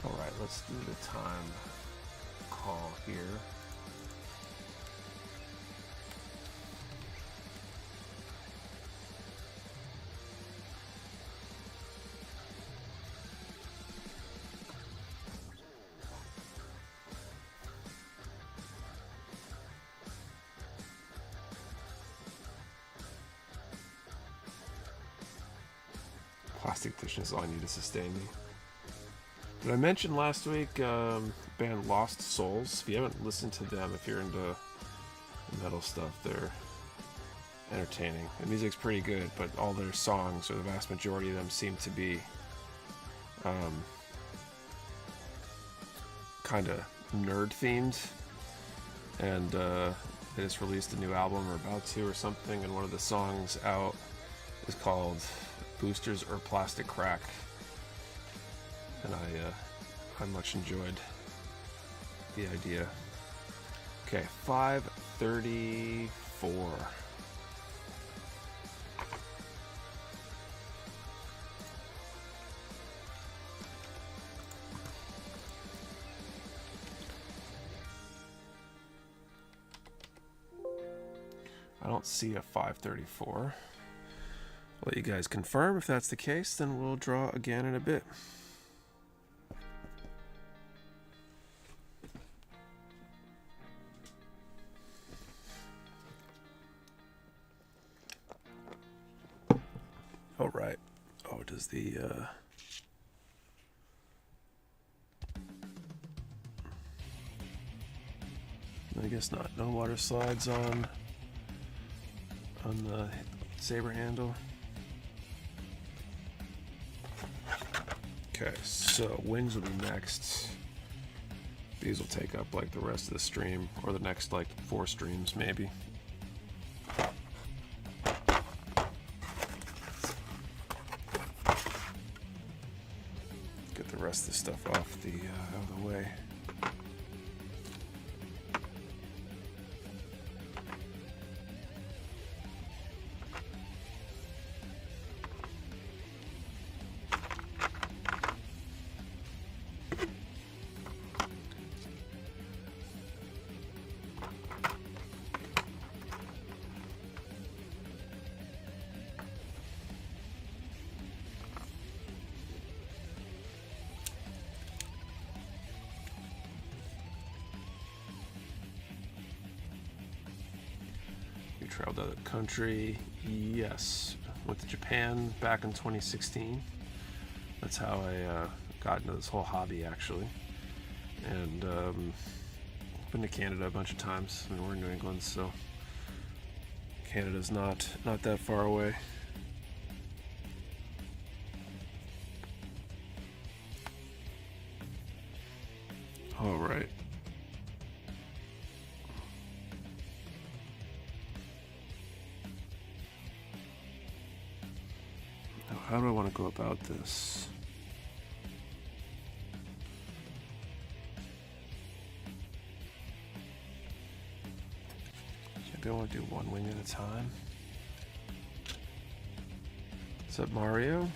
Alright, let's do the time call here. Plastic Edition is all I need to sustain me. Did I mention last week band Lost Souls? If you haven't listened to them, if you're into metal stuff, they're entertaining. The music's pretty good, but all their songs, or the vast majority of them, seem to be kind of nerd themed. And they just released a new album, or about to, or something, and one of the songs out is called Boosters or Plastic Crack, and I much enjoyed the idea. Okay, 5:34. I don't see a 5:34. I'll let you guys confirm. If that's the case, then we'll draw again in a bit. All right. Oh, does the I guess not. No water slides on the saber handle. Okay, so wings will be next. These will take up like the rest of the stream, or the next like 4 streams maybe. Get the rest of the stuff off out of the way. Traveled out of the country, yes. Went to Japan back in 2016. That's how I got into this whole hobby actually, and been to Canada a bunch of times. I mean, we're in New England, so Canada's not that far away. All right. Now, how do I want to go about this? Maybe I want to do one wing at a time. What's up, Mario?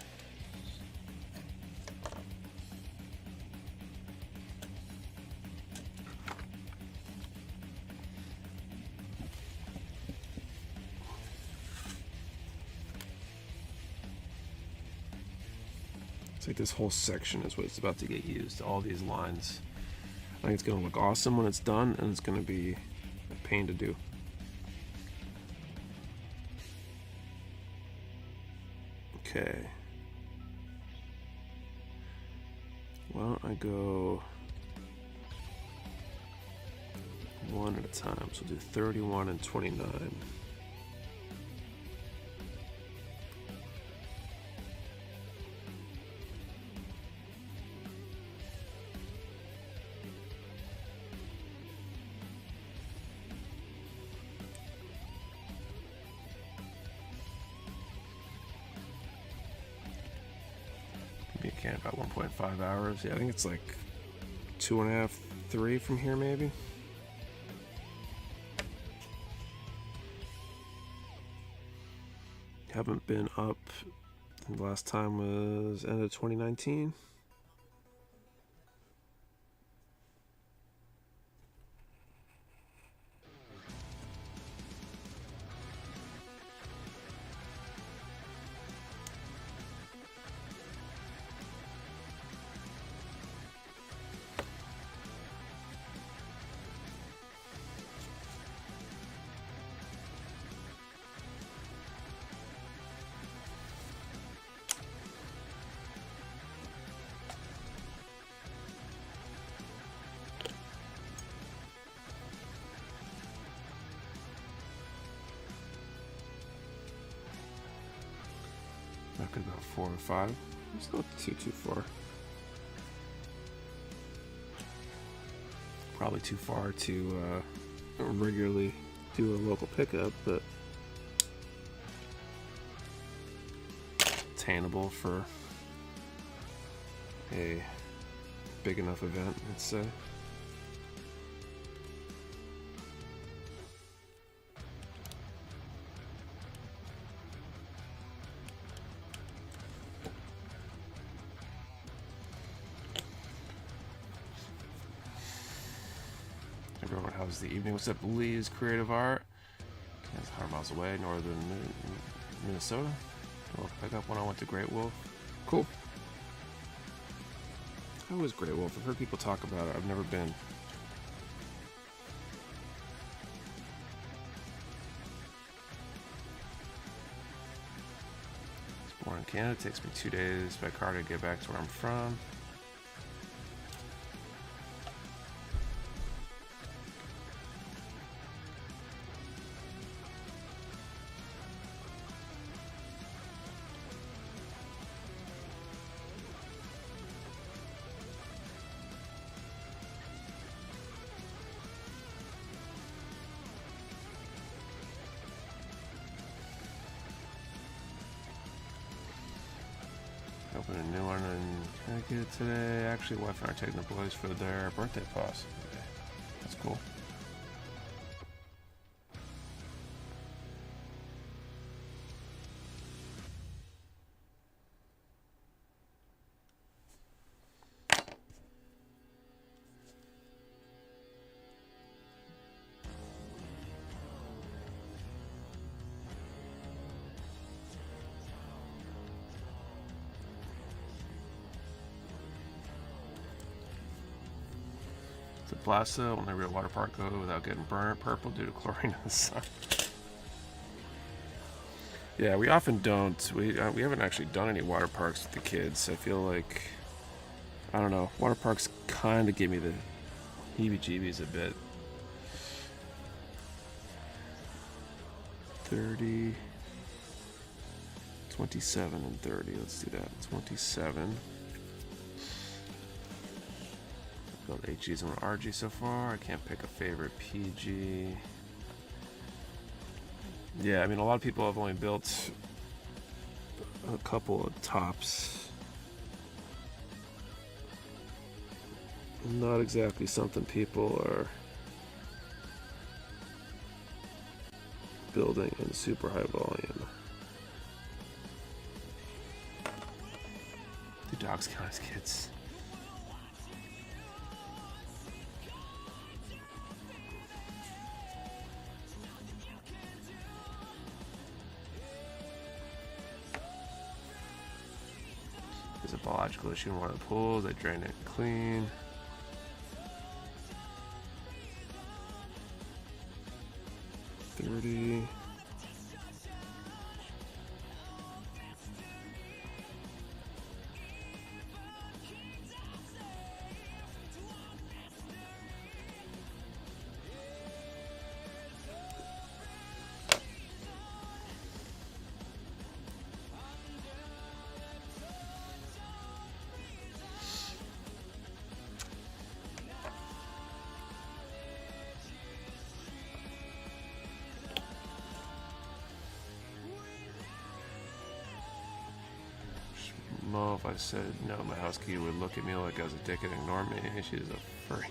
It's like this whole section is what's about to get used. All these lines. I think it's going to look awesome when it's done, and it's going to be a pain to do. Okay. Well, I go one at a time. So we'll do 31 and 29. Can about 1.5 hours. Yeah, I think it's like 2.5, 3 from here maybe. Haven't been up. The last time was end of 2019. That could about 4 or 5. It's not too far. Probably too far to regularly do a local pickup, but attainable for a big enough event, let's say. Everyone, how's the evening? What's up, Lee's Creative Art? That's 100 miles away, northern Minnesota. Well, pick up when I went to Great Wolf. Cool. How was Great Wolf? I've heard people talk about it. I've never been. It's born in Canada. It takes me 2 days by car to get back to where I'm from. Open a new one in Connecticut today. Actually, wife and I are taking the boys for their birthday pass. That's cool. The Plaza will never be a water park go without getting burnt purple due to chlorine in the sun. Yeah, we often don't. We haven't actually done any water parks with the kids. I feel like I don't know. Water parks kind of give me the heebie-jeebies a bit. 30, 27, and 30. Let's do that. 27. Built HGs on RG so far. I can't pick a favorite PG. Yeah, I mean, a lot of people have only built a couple of tops. Not exactly something people are building in super high volume. Do dogs count as kids? There's a biological issue in one of the pools. I drained it clean. Mo, if I said no, my housekeeper would look at me like I was a dick and ignore me. She's a furry.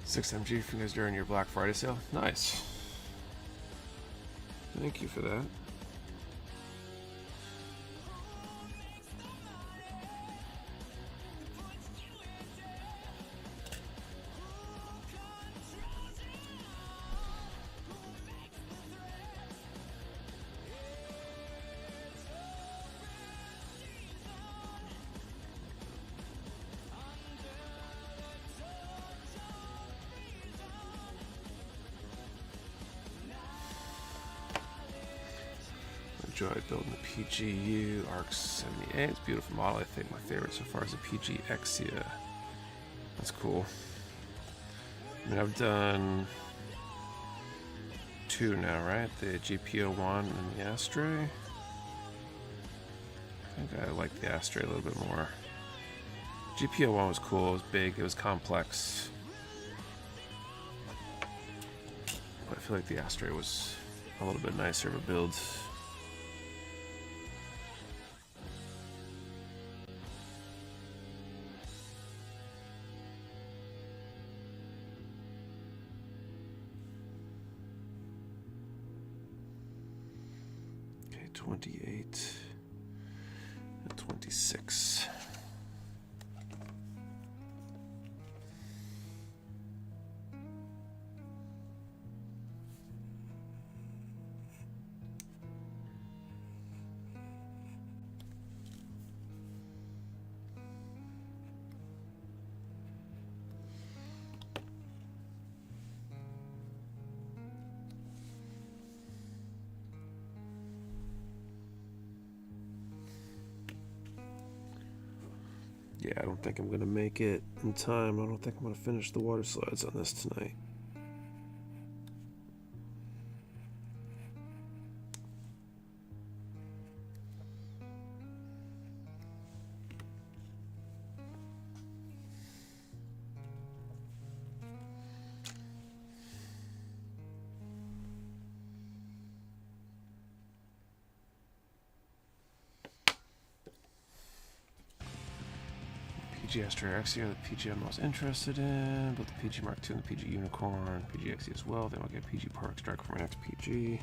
$6 for you guys during your Black Friday sale. Nice. Thank you for that. Enjoyed building the PGU ARC 78. It's a beautiful model. I think my favorite so far is the PG Exia. That's cool. I mean, I've done two now, right? The GP01 and the Astray. I think I like the Astray a little bit more. GP01 was cool. It was big. It was complex. But I feel like the Astray was a little bit nicer of a build. Okay, 28 and 26. Yeah, I don't think I'm going to make it in time. I don't think I'm going to finish the water slides on this tonight. PG Astro XE are the PG I'm most interested in, but the PG Mark II and the PG Unicorn, PG XE as well. Then I'll get PG Power Extract for my next PG.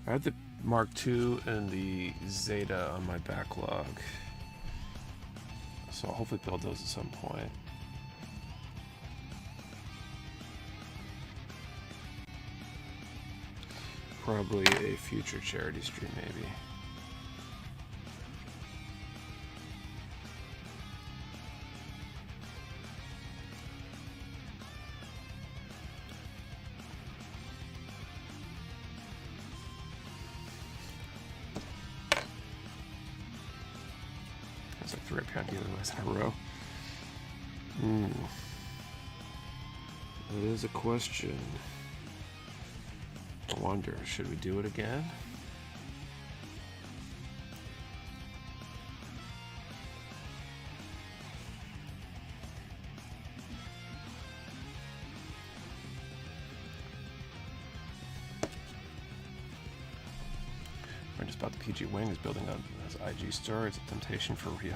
I have the Mark II and the Zeta on my backlog, so I'll hopefully build those at some point. Probably a future charity stream, maybe. That's like 3 Epyon dealers in a row. That is a question. I wonder, should we do it again? I just bought the PG Wing, is building up as IG store. It's a temptation for Rio.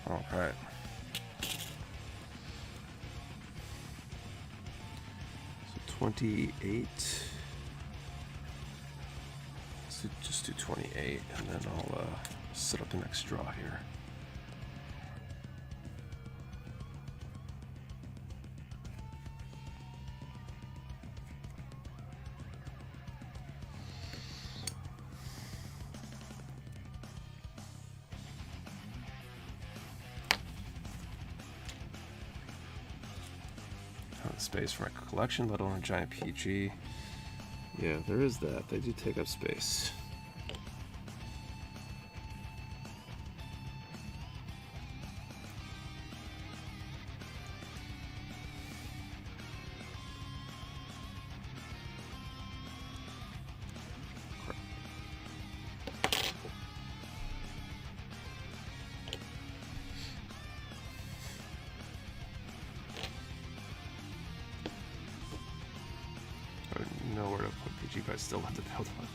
All right. So 28. So just do 28, and then I'll set up the next draw here. Space for my collection, let alone a giant PG. Yeah, there is that. They do take up space. Nowhere to put PG, but I still have to build one.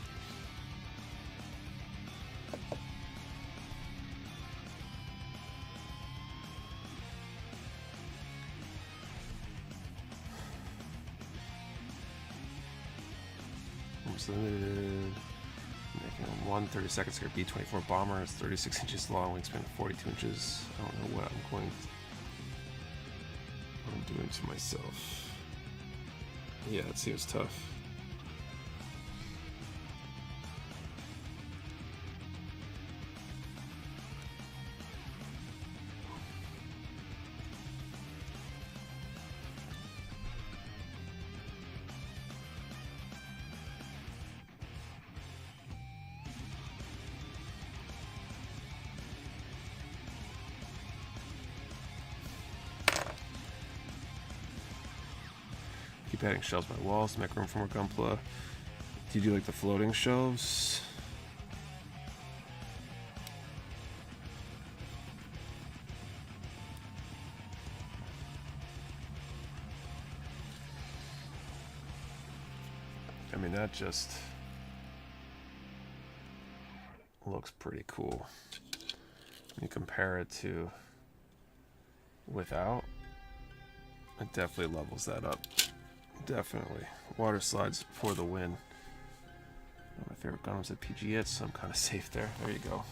Almost limited. Making one 32nd square B-24 bomber. It's 36 inches long, wingspan 42 inches. I don't know what I'm doing to myself. Yeah, it seems tough. Keep adding shelves by walls to make room for more gunpla. Do you do like the floating shelves? I mean, that just looks pretty cool. When you compare it to without, it definitely levels that up. Definitely. Water slides for the win. One of my favorite guns at PG, so I'm kind of safe there. There you go.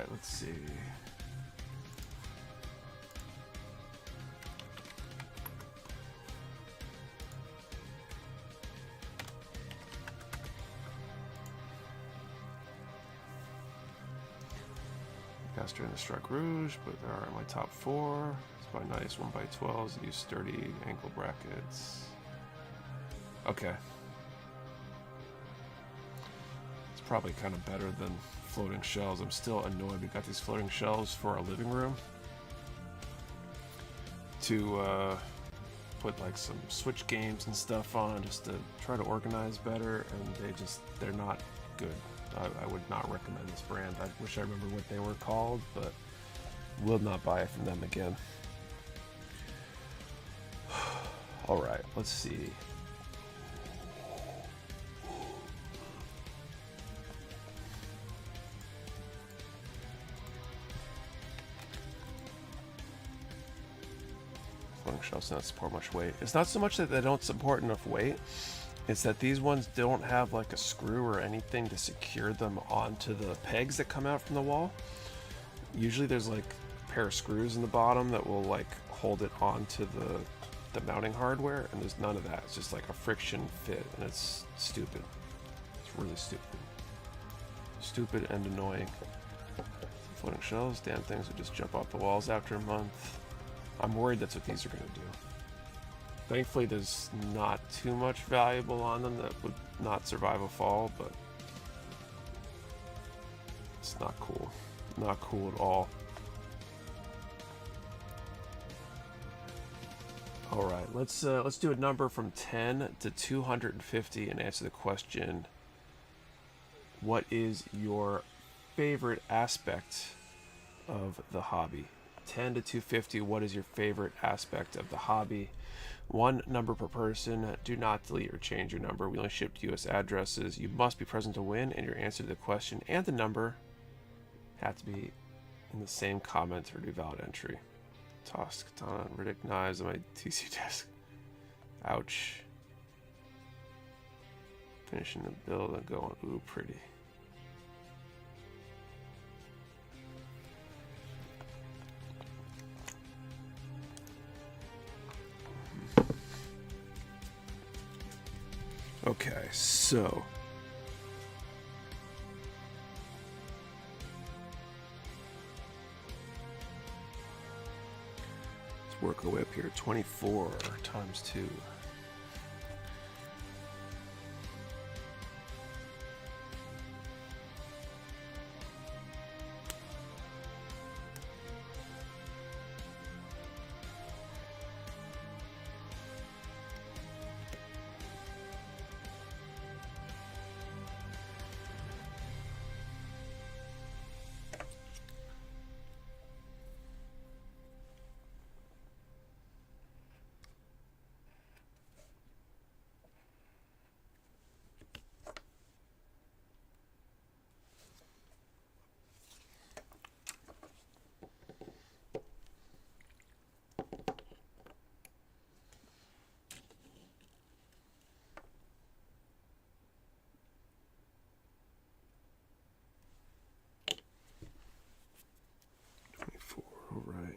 right, let's see. Caster in the Struck Rouge, but there are my top 4. It's by nice 1x12s. Use sturdy ankle brackets. Okay. It's probably kind of better than floating shelves. I'm still annoyed we got these floating shelves for our living room to put like some Switch games and stuff on, just to try to organize better, and they're not good. I would not recommend this brand. I wish I remember what they were called, but will not buy it from them again. All right, let's see. Floating shelves do not support much weight. It's not so much that they don't support enough weight. It's that these ones don't have like a screw or anything to secure them onto the pegs that come out from the wall. Usually there's like a pair of screws in the bottom that will like hold it onto the mounting hardware, and there's none of that. It's just like a friction fit, and it's stupid. It's really stupid. Stupid and annoying. Floating shelves, damn things would just jump off the walls after a month. I'm worried that's what these are going to do. Thankfully, there's not too much valuable on them that would not survive a fall, but it's not cool. Not cool at all. All right, let's do a number from 10 to 250 and answer the question: what is your favorite aspect of the hobby? 10 to 250, what is your favorite aspect of the hobby? One number per person. Do not delete or change your number. We only ship to U.S. addresses. You must be present to win, and your answer to the question and the number have to be in the same comment or do valid entry. Toss katana, Riddick knives on my TC desk. Ouch. Finishing the build and going, ooh, pretty. Okay, so let's work our way up here. 24 times 2. All right.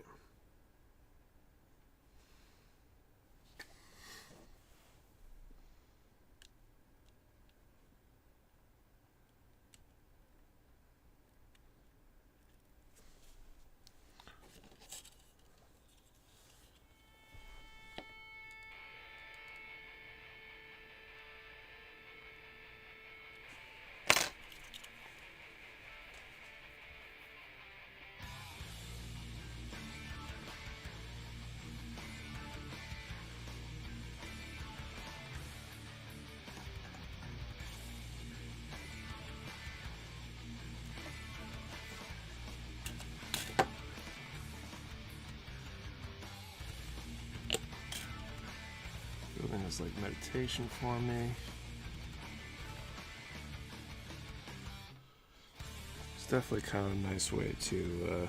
Building is like meditation for me. It's definitely kind of a nice way to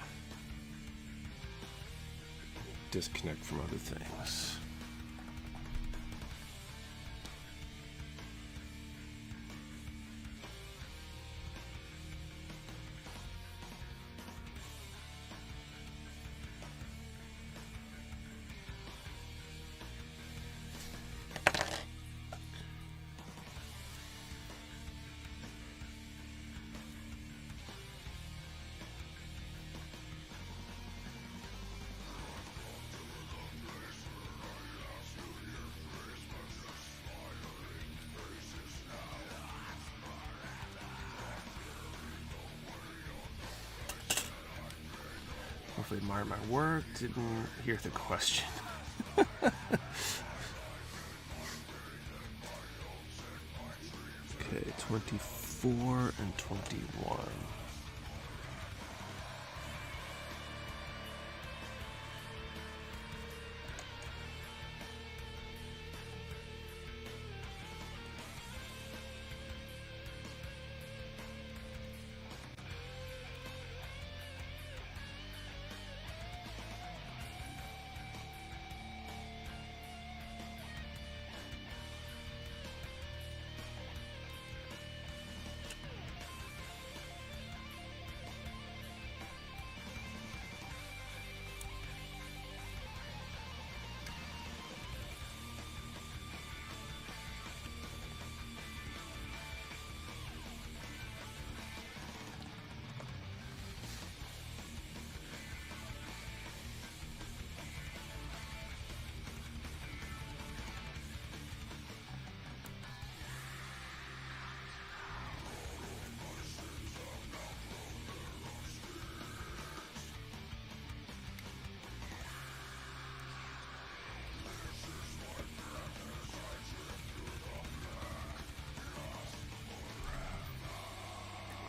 disconnect from other things. hopefully admire my work. Didn't hear the question. Okay, 24 and 21.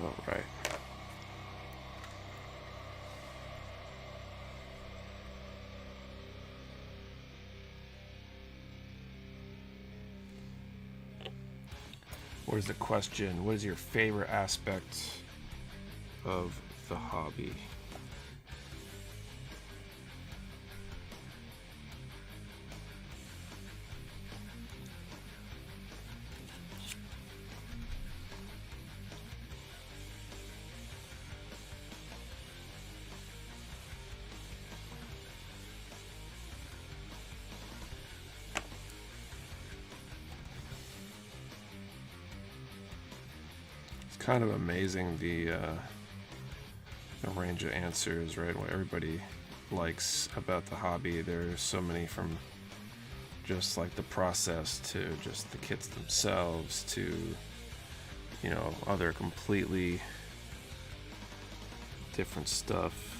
All right. What is the question? What is your favorite aspect of the hobby? Kind of amazing the range of answers, right? What everybody likes about the hobby. There's so many, from just like the process to just the kits themselves to, you know, other completely different stuff.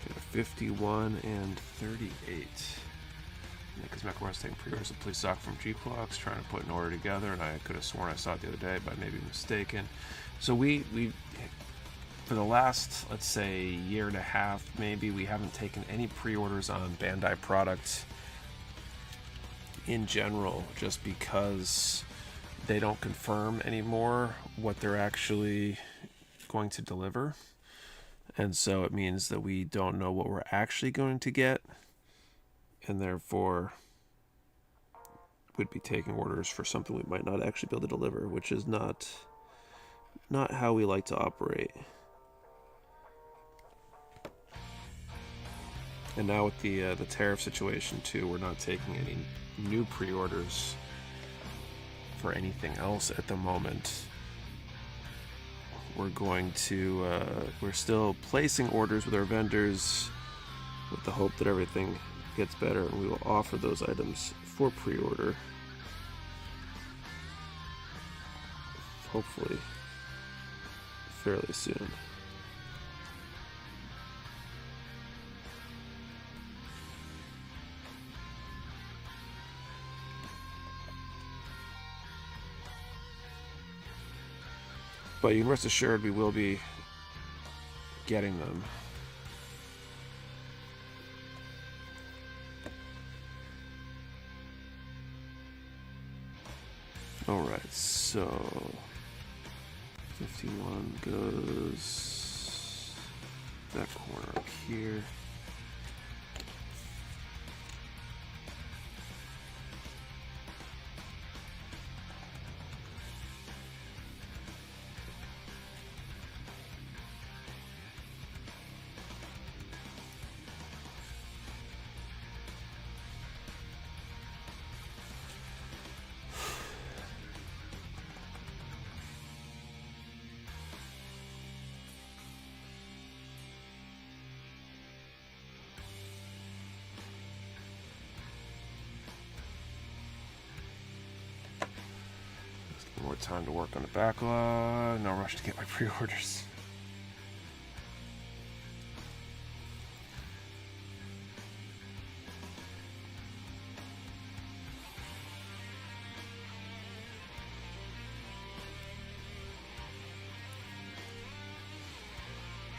Okay, 51 and 38. Because Mecha Warehouse taking pre-orders of police stock from G-Clocks, trying to put an order together, and I could have sworn I saw it the other day, but maybe mistaken. So we for the last, let's say, year and a half, maybe, we haven't taken any pre-orders on Bandai products in general, just because they don't confirm anymore what they're actually going to deliver. And so it means that we don't know what we're actually going to get, and therefore we'd be taking orders for something we might not actually be able to deliver, which is not how we like to operate. And now with the tariff situation too, we're not taking any new pre-orders for anything else at the moment. We're going to we're still placing orders with our vendors with the hope that everything gets better, and we will offer those items for pre-order, hopefully. fairly soon. But you can rest assured we will be getting them. Alright, so 51 goes that corner up here. More time to work on the backlog. No rush to get my pre-orders.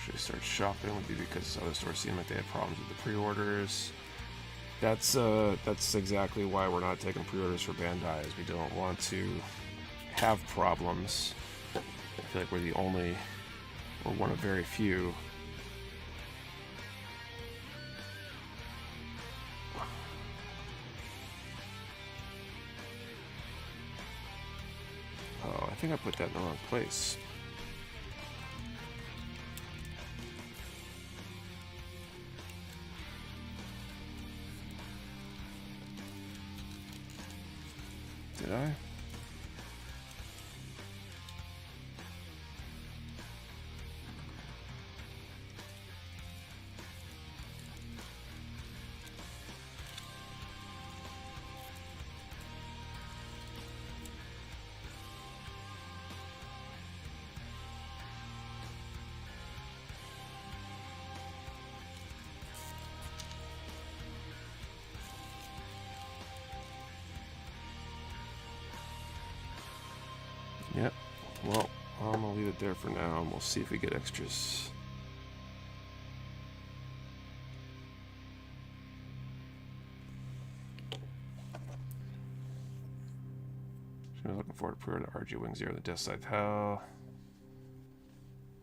Should I start shopping? Would be because other stores seem like they had problems with the pre-orders. That's exactly why we're not taking pre-orders for Bandai, is we don't want to have problems. I feel like we're the only, or one of very few. Oh, I think I put that in the wrong place. Did I? Yep. Well, I'm gonna leave it there for now, and we'll see if we get extras. I'm looking forward to pre-order RG Wing Zero, the Death Scythe Hell.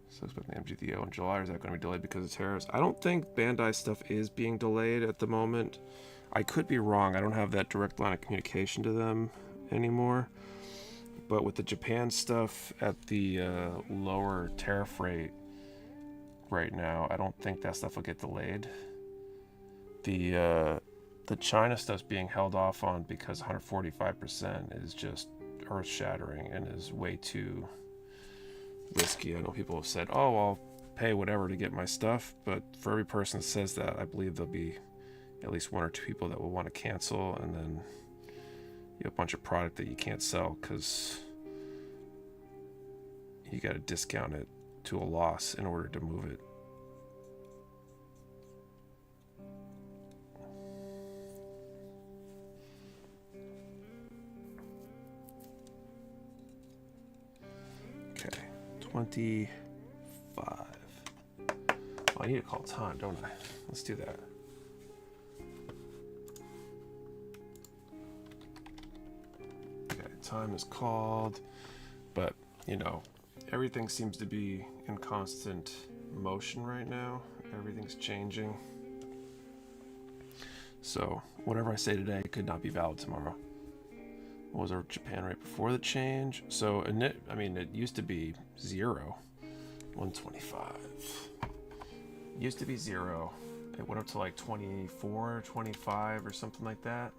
So expecting the MGTO in July, or is that going to be delayed because of tariffs? I don't think Bandai stuff is being delayed at the moment. I could be wrong. I don't have that direct line of communication to them anymore. But with the Japan stuff at the lower tariff rate right now, I don't think that stuff will get delayed. The China stuff's being held off on because 145% is just earth-shattering and is way too risky. I know people have said, oh, I'll pay whatever to get my stuff, but for every person that says that, I believe there'll be at least one or two people that will want to cancel, and then you have a bunch of product that you can't sell because you got to discount it to a loss in order to move it. Okay, 25. Oh, I need to call time, don't I? Let's do that. Okay, time is called, but you know, everything seems to be in constant motion right now. Everything's changing. So whatever I say today could not be valid tomorrow. What was our Japan rate before the change? So, I mean, it used to be 0, 125. It used to be 0. It went up to like 24, 25 or something like that.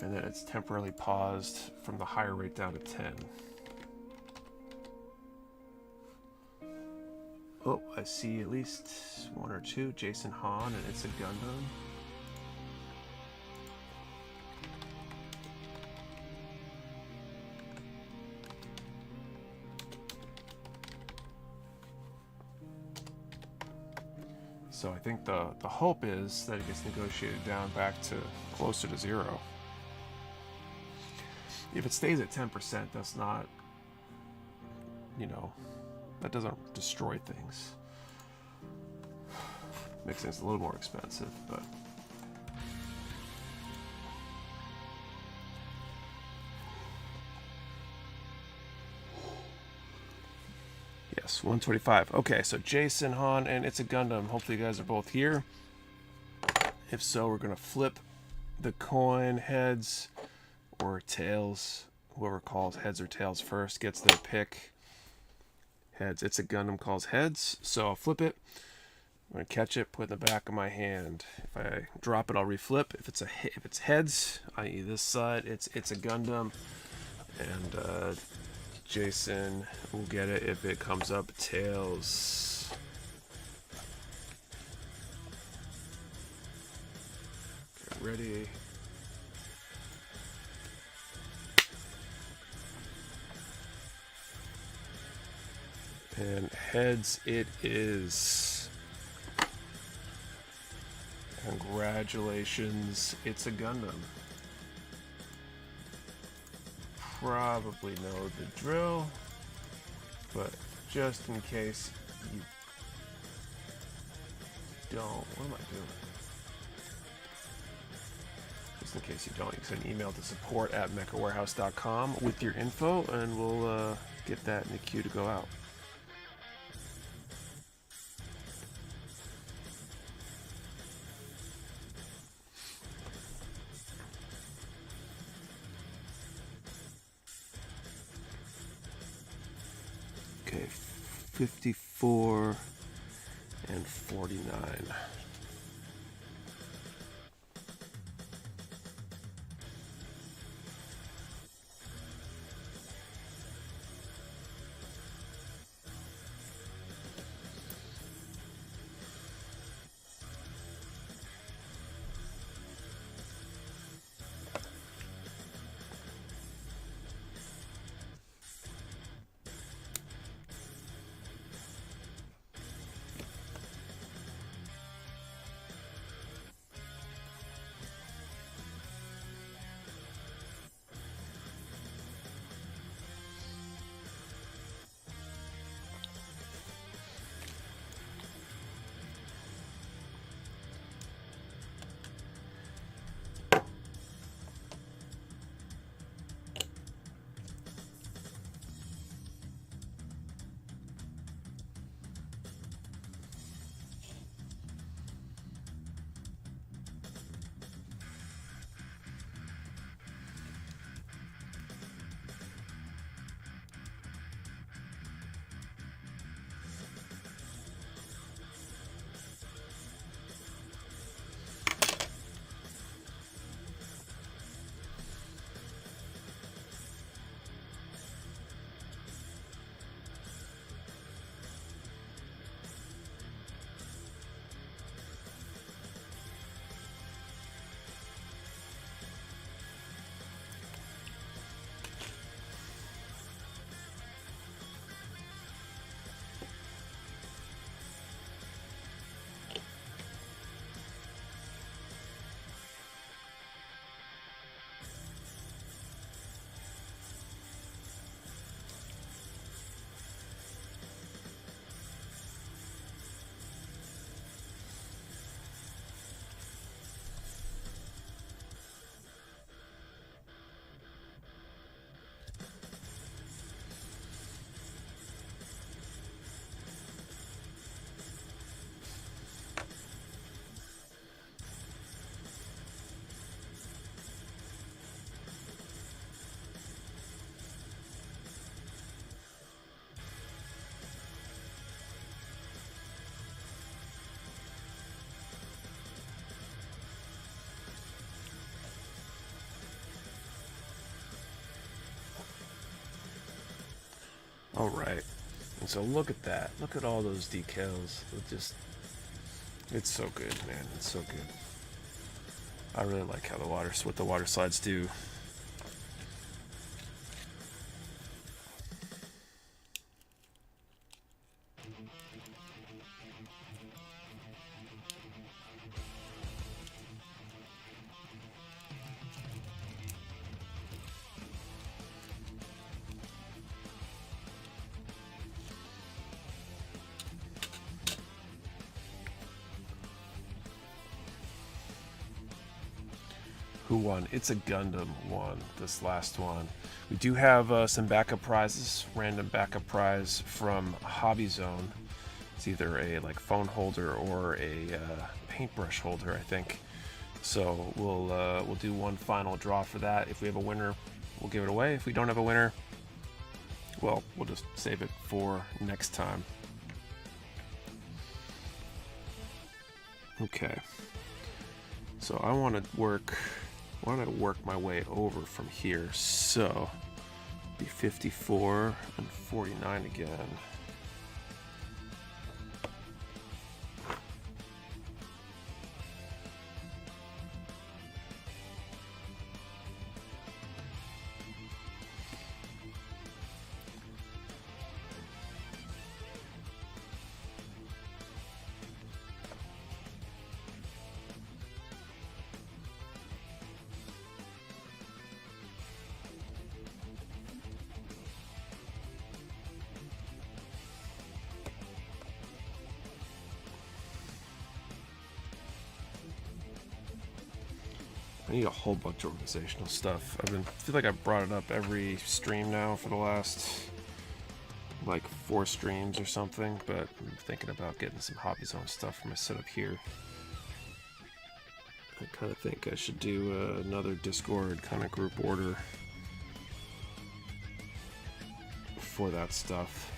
And then it's temporarily paused from the higher rate down to 10. Oh, I see at least one or two. Jason Hahn and It's a Gundam. So I think the hope is that it gets negotiated down back to closer to 0. If it stays at 10%, that's not, you know, that doesn't destroy things. Makes things a little more expensive, but yes, 125. Okay, so Jason, Han, and It's a Gundam. Hopefully you guys are both here. If so, we're going to flip the coin heads or tails. Whoever calls heads or tails first gets their pick. Heads. It's a Gundam calls heads. So I'll flip it. I'm going to catch it, put it in the back of my hand. If I drop it, I'll reflip. If it's heads, i.e. this side, it's a Gundam. And Jason will get it if it comes up tails. Okay, ready. And heads it is. Congratulations, it's a Gundam. Probably know the drill, but just in case you don't, what am I doing? Just in case you don't, you can send an email to support@mechawarehouse.com with your info, and we'll get that in the queue to go out. Okay, 54 and 49. All right, and so look at that. Look at all those decals. It's so good, man. It's so good. I really like how what the water slides do. Who won? It's a Gundam won this last one. We do have some backup prizes, random backup prize from Hobby Zone. It's either a like phone holder or a paintbrush holder, I think. So we'll do one final draw for that. If we have a winner, we'll give it away. If we don't have a winner, well, we'll just save it for next time. Okay. So I want to work my way over from here. So be 54 and 49 again. I need a whole bunch of organizational stuff. I feel like I brought it up every stream now for the last like 4 streams or something, but I'm thinking about getting some Hobby Zone stuff for my setup here. I kind of think I should do another Discord kind of group order for that stuff.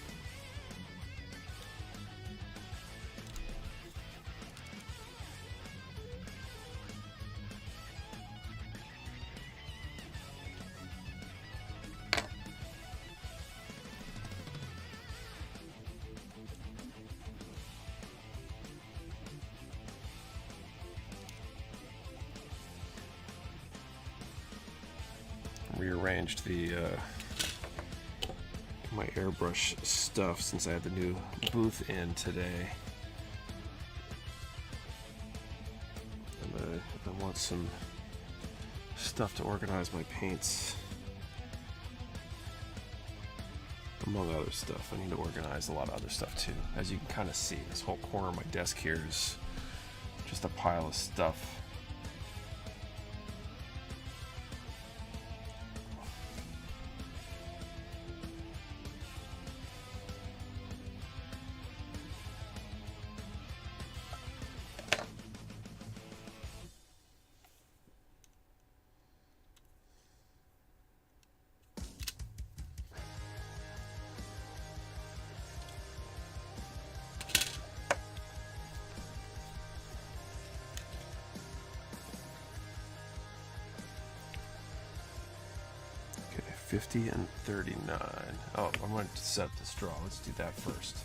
Rearranged the my airbrush stuff since I had the new booth in today, and I want some stuff to organize my paints, among other stuff. I need to organize a lot of other stuff too. As you can kind of see, this whole corner of my desk here is just a pile of stuff. Okay, 50 and 39. Oh, I'm going to set this draw. Let's do that first.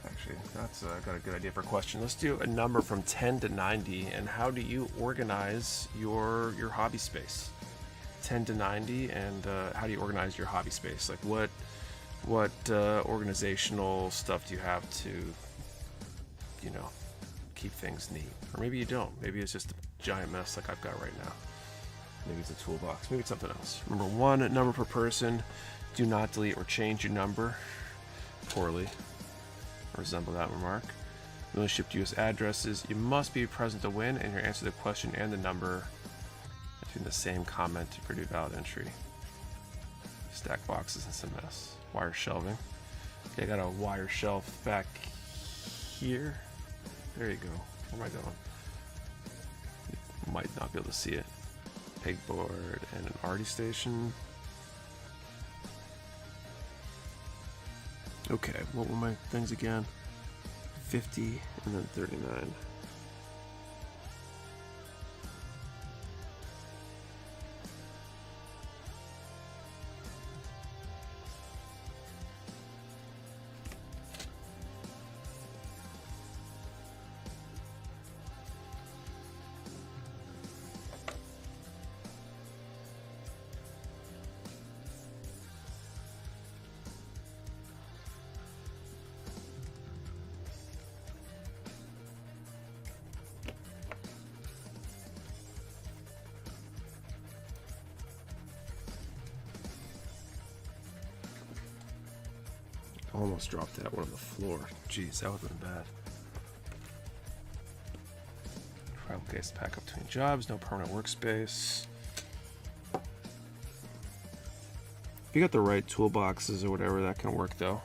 Actually, that's got a good idea for a question. Let's do a number from 10 to 90, and how do you organize your hobby space? 10 to 90, and how do you organize your hobby space? Like what organizational stuff do you have to, you know, keep things neat? Or maybe you don't. Maybe it's just a giant mess like I've got right now. Maybe it's a toolbox. Maybe it's something else. Remember, 1 number per person. Do not delete or change your number. Poorly resemble that remark. You only ship US addresses. You must be present to win, and your answer to the question and the number between the same comment to produce valid entry. Stack boxes and some mess. Wire shelving. Okay, I got a wire shelf back here. There you go. Where am I going? You might not be able to see it. Pegboard and an arty station. Okay, what were my things again? 50 and then 39. Almost dropped that one on the floor. Jeez, that would have been bad. Travel case to pack up between jobs, no permanent workspace. If you got the right toolboxes or whatever, that can work though.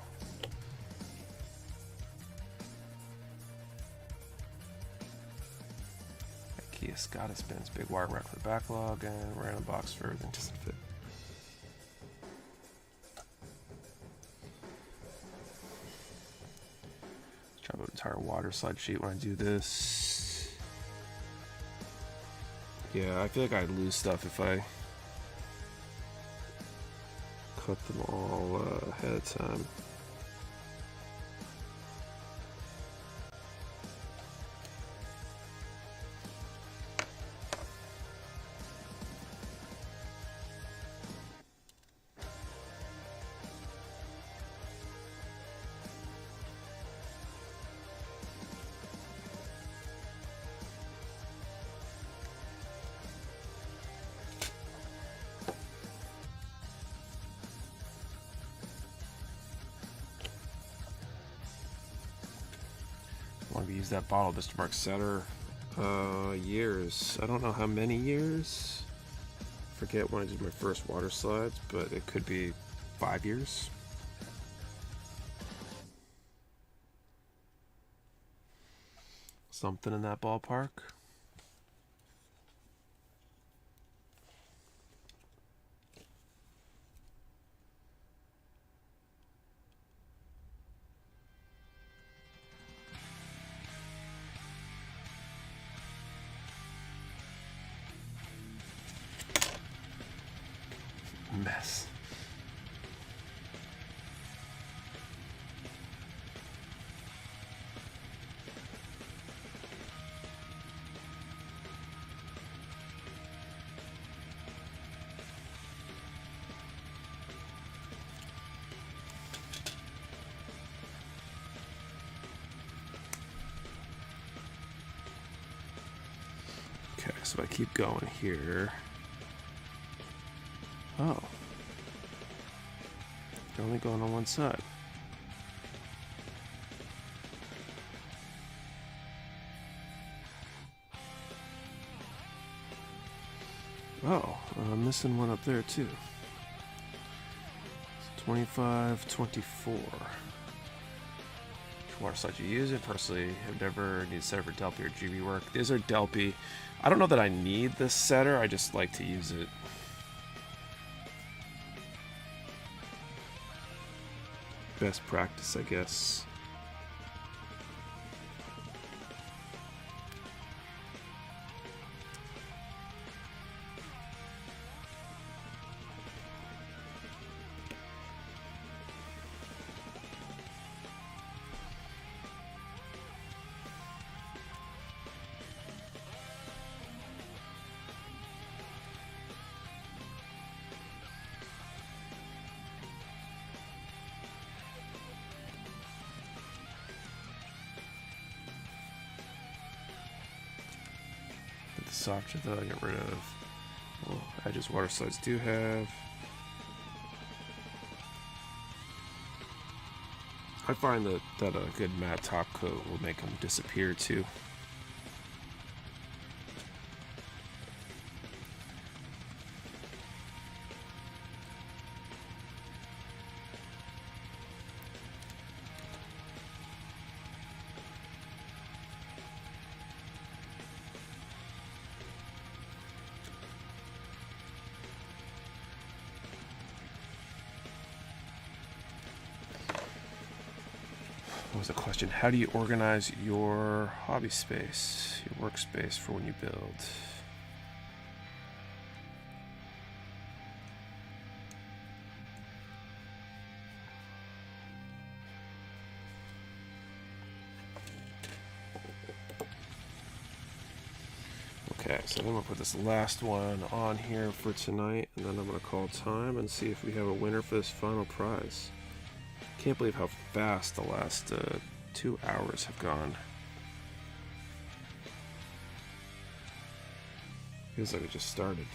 IKEA SCADA spins, big wire rack for the backlog, and random box for everything doesn't fit. Drop an entire water slide sheet when I do this. Yeah, I feel like I'd lose stuff if I cut them all ahead of time. Use that bottle, Mr. Mark Setter. Years. I don't know how many years. Forget when I did my first water slides, but it could be 5 years. Something in that ballpark. Mess. Okay, so I keep going here. Oh. They're only going on one side. Oh, I'm missing one up there too. It's 25, 24. Which water slide you use it? Personally, I've never needed a setter for Delpy or GB work. These are Delpy. I don't know that I need this setter, I just like to use it. Best practice, I guess. Softer though, I get rid of. Well, edges water slides do have. I find that a good matte top coat will make them disappear too. What was the question? How do you organize your hobby space, your workspace for when you build? Okay, so I'm gonna put this last one on here for tonight, and then I'm gonna call time and see if we have a winner for this final prize. Can't believe how fast the last 2 hours have gone. Feels like it just started.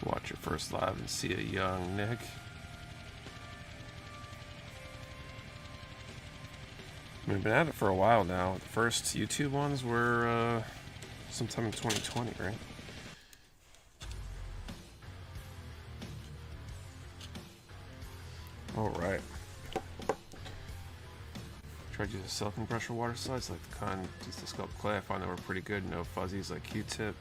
Watch your first live and see a young Nick. We've been at it for a while now. The first YouTube ones were sometime in 2020, right? All right. Tried using silicone pressure water slides like the kind just to sculpt clay. I find they were pretty good. No fuzzies like Q-tip.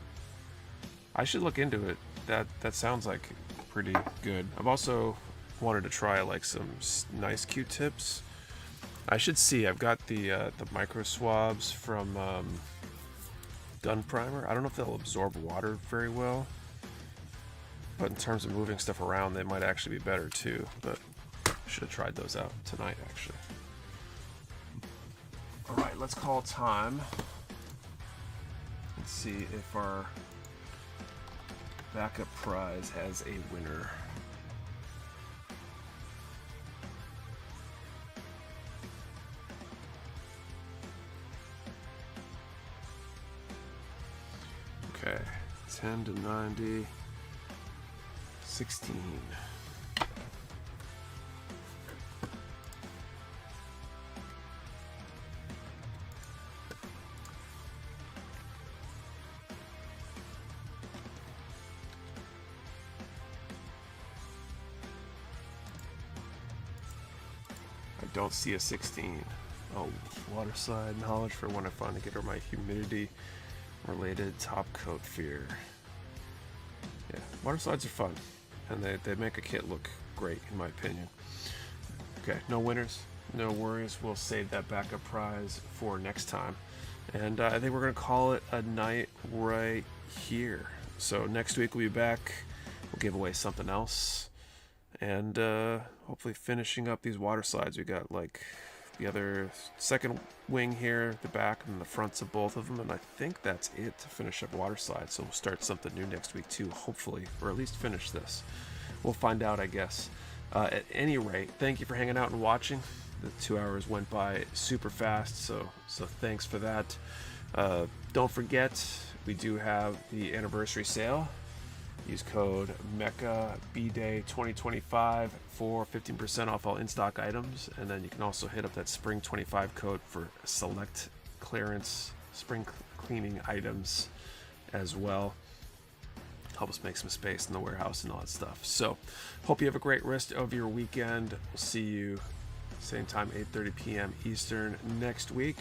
I should look into it. That sounds like pretty good. I've also wanted to try like some nice Q-tips. I should see. I've got the micro swabs from Gun Primer. I don't know if they'll absorb water very well, but in terms of moving stuff around, they might actually be better too. But I should have tried those out tonight, actually. All right, let's call time. Let's see if our backup prize has a winner. Okay, 10 to 90, 16. I don't see a 16. Oh, water slide knowledge for when I finally get over my humidity related top coat fear. Yeah, water slides are fun, and they make a kit look great in my opinion. Okay, no winners, no worries. We'll save that backup prize for next time, and I think we're gonna call it a night right here. So next week we'll be back. We'll give away something else, and hopefully finishing up these water slides. We got like the other second wing here, the back and the fronts of both of them, and I think that's it to finish up water slides. So we'll start something new next week too, hopefully, or at least finish this. We'll find out, I guess. At any rate, thank you for hanging out and watching. The 2 hours went by super fast, so thanks for that. Don't forget, we do have the anniversary sale. Use code Mecha B-Day 2025 for 15% off all in-stock items, and then you can also hit up that Spring 25 code for select clearance spring cleaning items as well. Help us make some space in the warehouse and all that stuff. So, hope you have a great rest of your weekend. We'll see you same time, 8:30 p.m. Eastern next week.